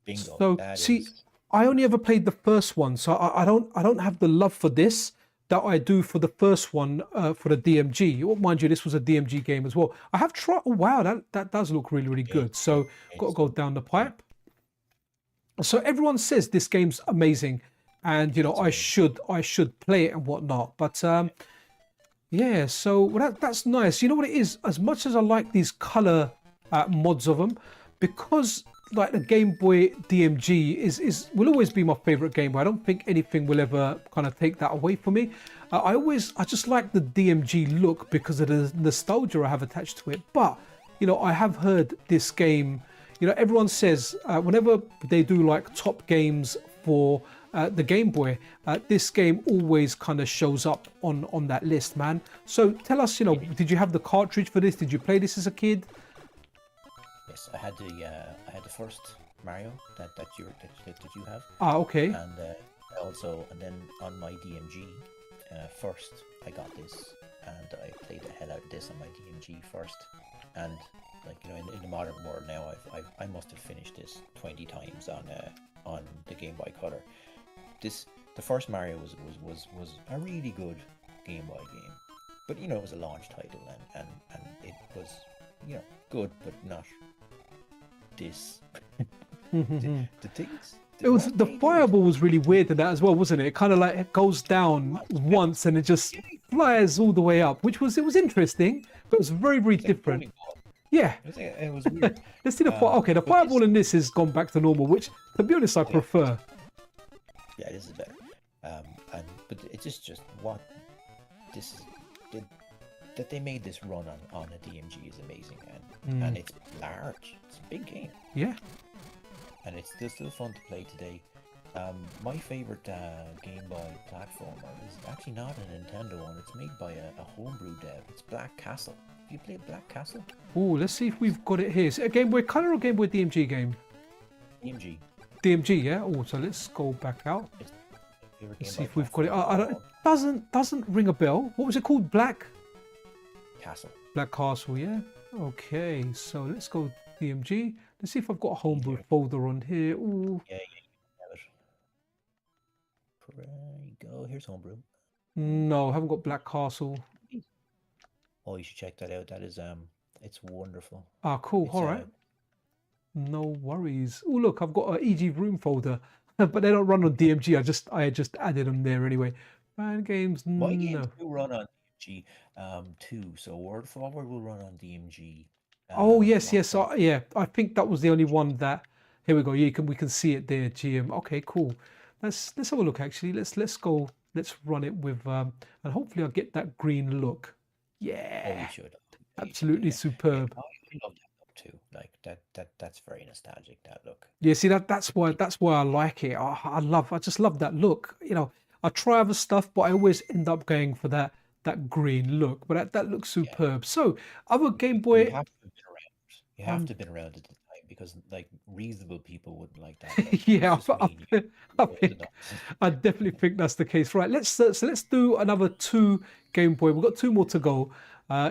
Bingo. So That see, is I only ever played the first one, so I don't have the love for this that I do for the first one for the DMG. Oh, mind you, this was a DMG game as well. I have tried. Oh, wow, that does look really really okay. good. So got to It's go down the yeah, pipe. So everyone says this game's amazing, and it's I amazing. should play it and whatnot. But Yeah. yeah, so well, that's nice. You know what it is? As much as I like these color mods of them, because like the Game Boy DMG is will always be my favorite Game Boy. I don't think anything will ever kind of take that away from me. I just like the DMG look because of the nostalgia I have attached to it. But I have heard this game. you know, everyone says whenever they do like top games for the Game Boy, this game always kind of shows up on that list, man. So tell us, you know, did you have the cartridge for this? Did you play this as a kid? Yes, I had the first Mario that you have. Ah, okay. And and then on my DMG, first I got this, and I played the hell out of this on my DMG first. And like, you know, in the modern world now, I must have finished this 20 times on the Game Boy Color. The first Mario was a really good Game Boy game, but you know, it was a launch title, and it was, you know, good, but not this. the things. It was the fireball was really weird in that as well, wasn't it? It kind of like it goes down once and it just flies all the way up, which was interesting, but it was very different. Yeah, it was weird. Let's see the okay. The fireball in this has gone back to normal, which, to be honest, I prefer. Yeah, this is better. But it's just what this is. That they made this run on a DMG is amazing, and it's large. It's a big game. Yeah. And it's still fun to play today. My favorite Game Boy platformer is actually not a Nintendo one. It's made by a homebrew dev. It's Black Castle. Have you played Black Castle? Oh, let's see if we've got it here. Is it a Game Boy Color or Game Boy DMG game? DMG. DMG, yeah. Oh, so let's go back out. Let's see if we've got it. I don't, doesn't ring a bell. What was it called? Black Castle. Black Castle, yeah. Okay, so let's go DMG. Let's see if I've got a homebrew folder on here. Ooh. Yeah, there you go. Here's homebrew. No, I haven't got Black Castle. Oh, you should check that out. That is it's wonderful. Ah, cool. All right. No worries. Oh, look, I've got an EGVroom folder, but they don't run on DMG. I just added them there anyway. Fan games. My games do run on DMG too. So Word Forward will run on DMG. Oh yes. Yeah, I think that was the only one that. Here we go. Yeah, we can see it there. GM. Okay, cool. Let's have a look. Actually, let's go. Let's run it with and hopefully I'll get that green look. Yeah. Oh, you should. Absolutely superb. I love that look too. Like that's very nostalgic. That look. Yeah. See that's why I like it. I just love that look. You know, I try other stuff, but I always end up going for that green look. But that looks superb. Yeah. So other Game Boy. You have to have been around. You have to have been around at the time because like reasonable people wouldn't like that. Yeah, I definitely think that's the case. Right. So let's do another 2 Game Boy. We've got 2 more to go.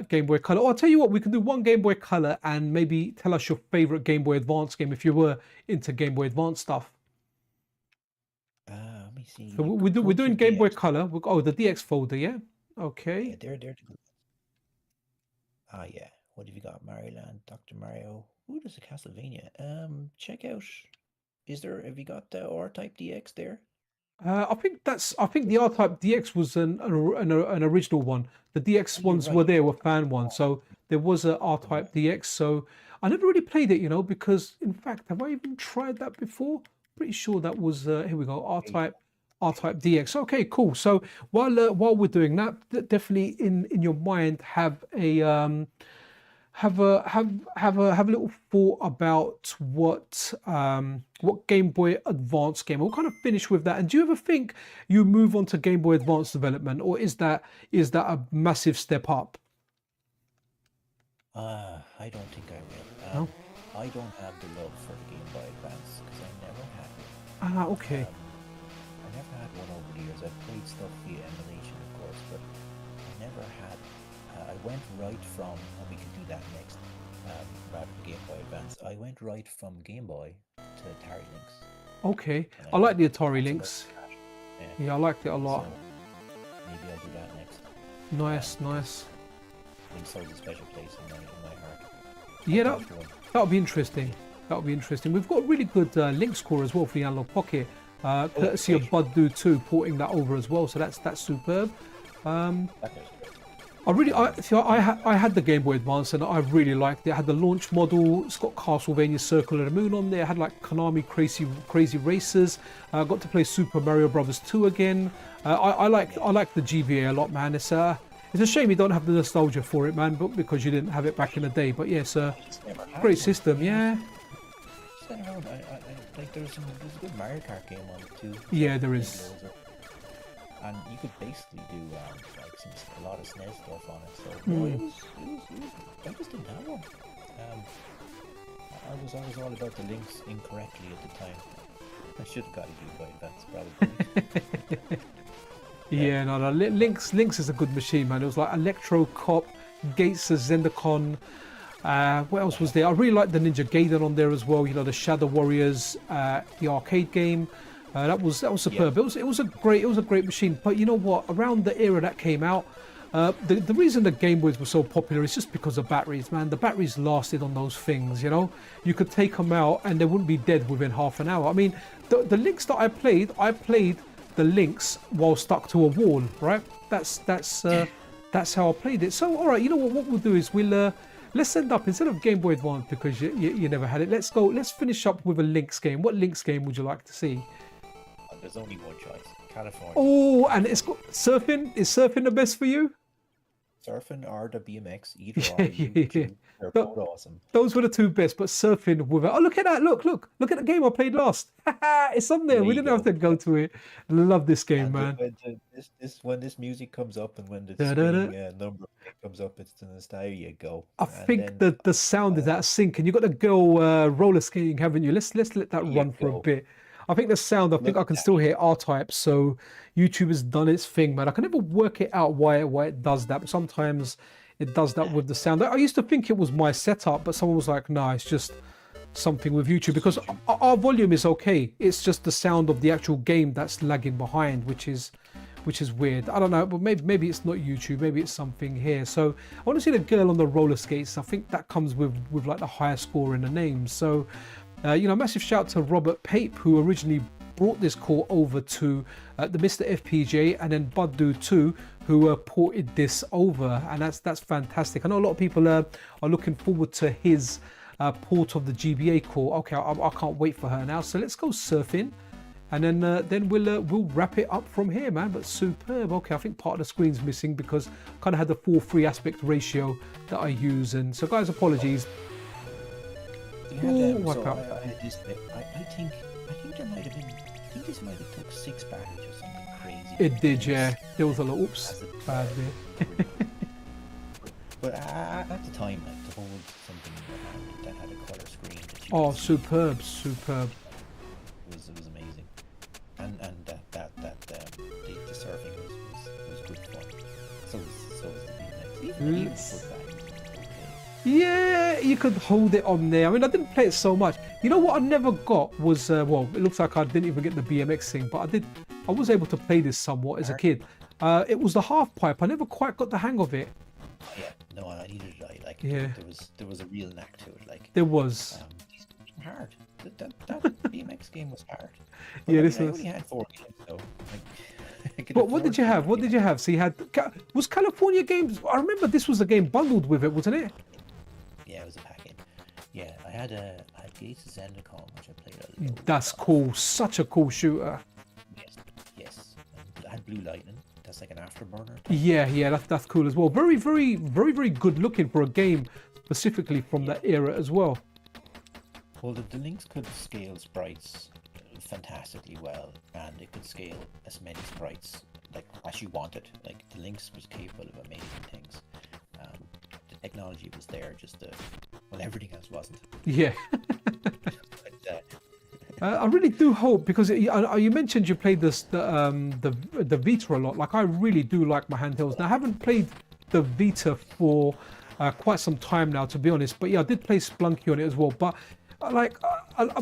Game Boy Color. Oh, I'll tell you what, we can do 1 Game Boy Color and maybe tell us your favorite Game Boy Advance game if you were into Game Boy Advance stuff. Let me see. So we're doing Game Boy Color. Oh, the DX folder, yeah. Okay. Yeah, they're. Yeah. What have you got? Mario Land, Dr. Mario. Ooh, there's a Castlevania. Check out. Have you got the R-Type DX there? I think the R-Type DX was an original one. The DX ones were there, were fan ones. So there was a R-Type DX. So I never really played it, you know, because in fact, have I even tried that before? Pretty sure that was here we go, R-Type DX. Okay, cool. So while we're doing that, definitely in your mind have a have a little thought about what Game Boy Advance game. We'll kind of finish with that. And do you ever think you move on to Game Boy Advance development, or is that a massive step up? I don't think I will. No? I don't have the love for the Game Boy Advance because I never had one. Okay. I never had one over the years. I've played stuff via emulation, of course, but I never had. I went right from, and we can do that next, rather than Game Boy Advance. I went right from Game Boy to Atari Lynx. Okay, I like the Atari Lynx. Yeah, I liked it a lot. So maybe I'll do that next. Nice. Lynx holds a special place in my heart. Yeah, that'll be interesting. We've got a really good Lynx score as well for the Analogue Pocket, courtesy of Bud 2 porting that over as well. So that's superb. I had the Game Boy Advance and I really liked it. It had the launch model. It's got Castlevania Circle of the Moon on there. It had like Konami Crazy Racers. I got to play Super Mario Brothers 2 again. I like the GBA a lot, man. It's a shame you don't have the nostalgia for it, man, but because you didn't have it back in the day. But yes, great system, yeah. around. Like there's a good Mario Kart game on it too. Yeah, there is. And you could basically do like a lot of SNES stuff on it. So I just didn't have one. I was all about the links incorrectly at the time. I should have got a Gameboy. That's probably. Yeah, no. Lynx is a good machine, man. It was like Electro Cop, Gates of Zendikon. What else was there? I really liked the Ninja Gaiden on there as well. You know, the Shadow Warriors, the arcade game. That was superb. Yeah. It was a great machine. But you know what? Around the era that came out, the reason the Game Boys were so popular is just because of batteries, man. The batteries lasted on those things. You know, you could take them out and they wouldn't be dead within half an hour. I mean, the Lynx that I played the Lynx while stuck to a wall. Right? That's how I played it. So all right, you know what we'll do is let's end up, instead of Game Boy Advance because you never had it. Let's finish up with a Lynx game. What Lynx game would you like to see? There's only one choice. California. Oh, and it's got surfing. Is surfing the best for you? Surfing or the BMX, either or. They're both awesome. Those were the two best, but surfing with it. Oh, look at that! Look at the game I played last. It's on there. We didn't have to go to it. Love this game, man. When this music comes up and when the number comes up, it's the nostalgia go. I think the sound is out of sync, and you got the girl roller skating, haven't you? Let's let that run for a bit. I think the sound, I think I can still hear R-types, so YouTube has done its thing, man. I can never work it out why it does that, but sometimes it does that with the sound. I used to think it was my setup, but someone was like, no, it's just something with YouTube, because our volume is okay. It's just the sound of the actual game that's lagging behind, which is weird. I don't know, but maybe it's not YouTube, maybe it's something here. So I want to see the girl on the roller skates. I think that comes with like the higher score in the name. So massive shout to Robert Pape, who originally brought this core over to the MiSTer FPGA, and then Bud Do too, who ported this over, and that's fantastic. I know a lot of people are looking forward to his port of the GBA core. Okay, I can't wait for her now. So let's go surfing, and then we'll wrap it up from here, man. But superb. Okay, I think part of the screen's missing because I kind of had the 4:3 aspect ratio that I use, and so guys, apologies. I think there might have been. I think this might have took 6 batteries or something crazy. It did, yeah. There was a lot. Oops, bad there. But at the time, like, to hold something in your hand that had a color screen. That you superb. It was amazing, and the surfing was good fun. So was the BMX. Yeah, you could hold it on there. I mean, I didn't play it so much. You know what I never got was, it looks like I didn't even get the BMX thing, but I was able to play this somewhat as a kid. It was the half pipe. I never quite got the hang of it. Yeah, no, I needed it. Like, yeah. There was a real knack to it. Like, there was. Hard. That BMX game was hard. But yeah, this was. I only had 4 games, so. But what did you have? What did you have? So you had, was California Games? I remember this was a game bundled with it, wasn't it? Yeah, it was a pack-in. Yeah, I had Gates of Zendikon, which I played a lot. That's cool. Such a cool shooter. Yes. And I had Blue Lightning. That's like an afterburner. Yeah, that's cool as well. Very, very, very, very good looking for a game specifically from that era as well. Well, the Lynx could scale sprites fantastically well, and it could scale as many sprites like as you wanted. Like, the Lynx was capable of amazing things. The technology was there, just everything else wasn't. Yeah. I really do hope, because you mentioned you played the Vita a lot. Like, I really do like my handhelds. Now, I haven't played the Vita for quite some time now, to be honest. But yeah, I did play Splunky on it as well. But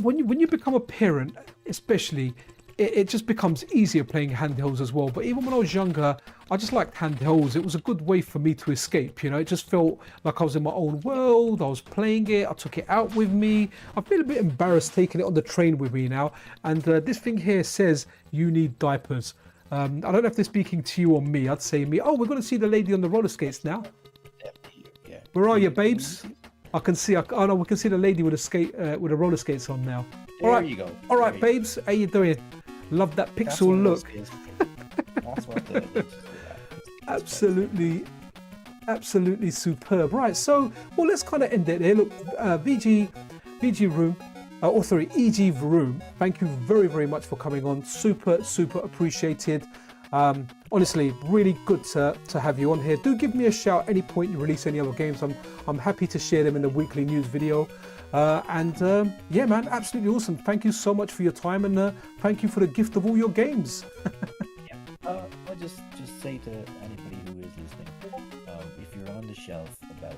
when you become a parent, especially, it just becomes easier playing handhelds as well. But even when I was younger, I just liked handhelds. It was a good way for me to escape, you know. It just felt like I was in my own world. I was playing it. I took it out with me. I feel a bit embarrassed taking it on the train with me now. And this thing here says you need diapers. I don't know if they're speaking to you or me. I'd say me. Oh, we're going to see the lady on the roller skates now. Yeah. Where are you, babes? I can see. Oh no, we can see the lady with the roller skates on now. There all right, you go. All right, babes. How you doing? Love that pixel look. That's what absolutely superb. Right, so let's kind of end it there. Look, EGVroom, EGVroom. Thank you very, very much for coming on. Super, super appreciated. Honestly, really good to have you on here. Do give me a shout any point you release any other games. I'm happy to share them in the weekly news video. Yeah, man, absolutely awesome. Thank you so much for your time, and thank you for the gift of all your games. I'll just say to anybody who is listening, if you're on the shelf about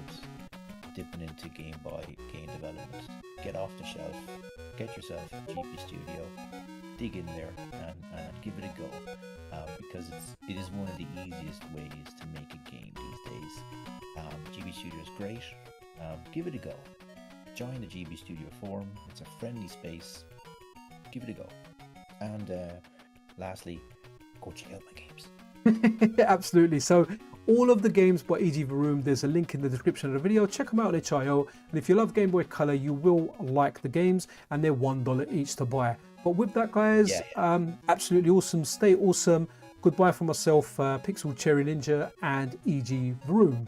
dipping into Gameboy game development, get off the shelf, get yourself a GB Studio, dig in there and give it a go, because it is one of the easiest ways to make a game these days. GB Studio is great. Give it a go. Join the GB Studio forum. It's a friendly space. Give it a go. And lastly, go check out my games. Absolutely. So all of the games by EGVroom, there's a link in the description of the video. Check them out on itch.io. And if you love Game Boy Color, you will like the games, and they're $1 each to buy. But with that, guys, absolutely awesome. Stay awesome. Goodbye from myself, Pixel Cherry Ninja, and EGVroom.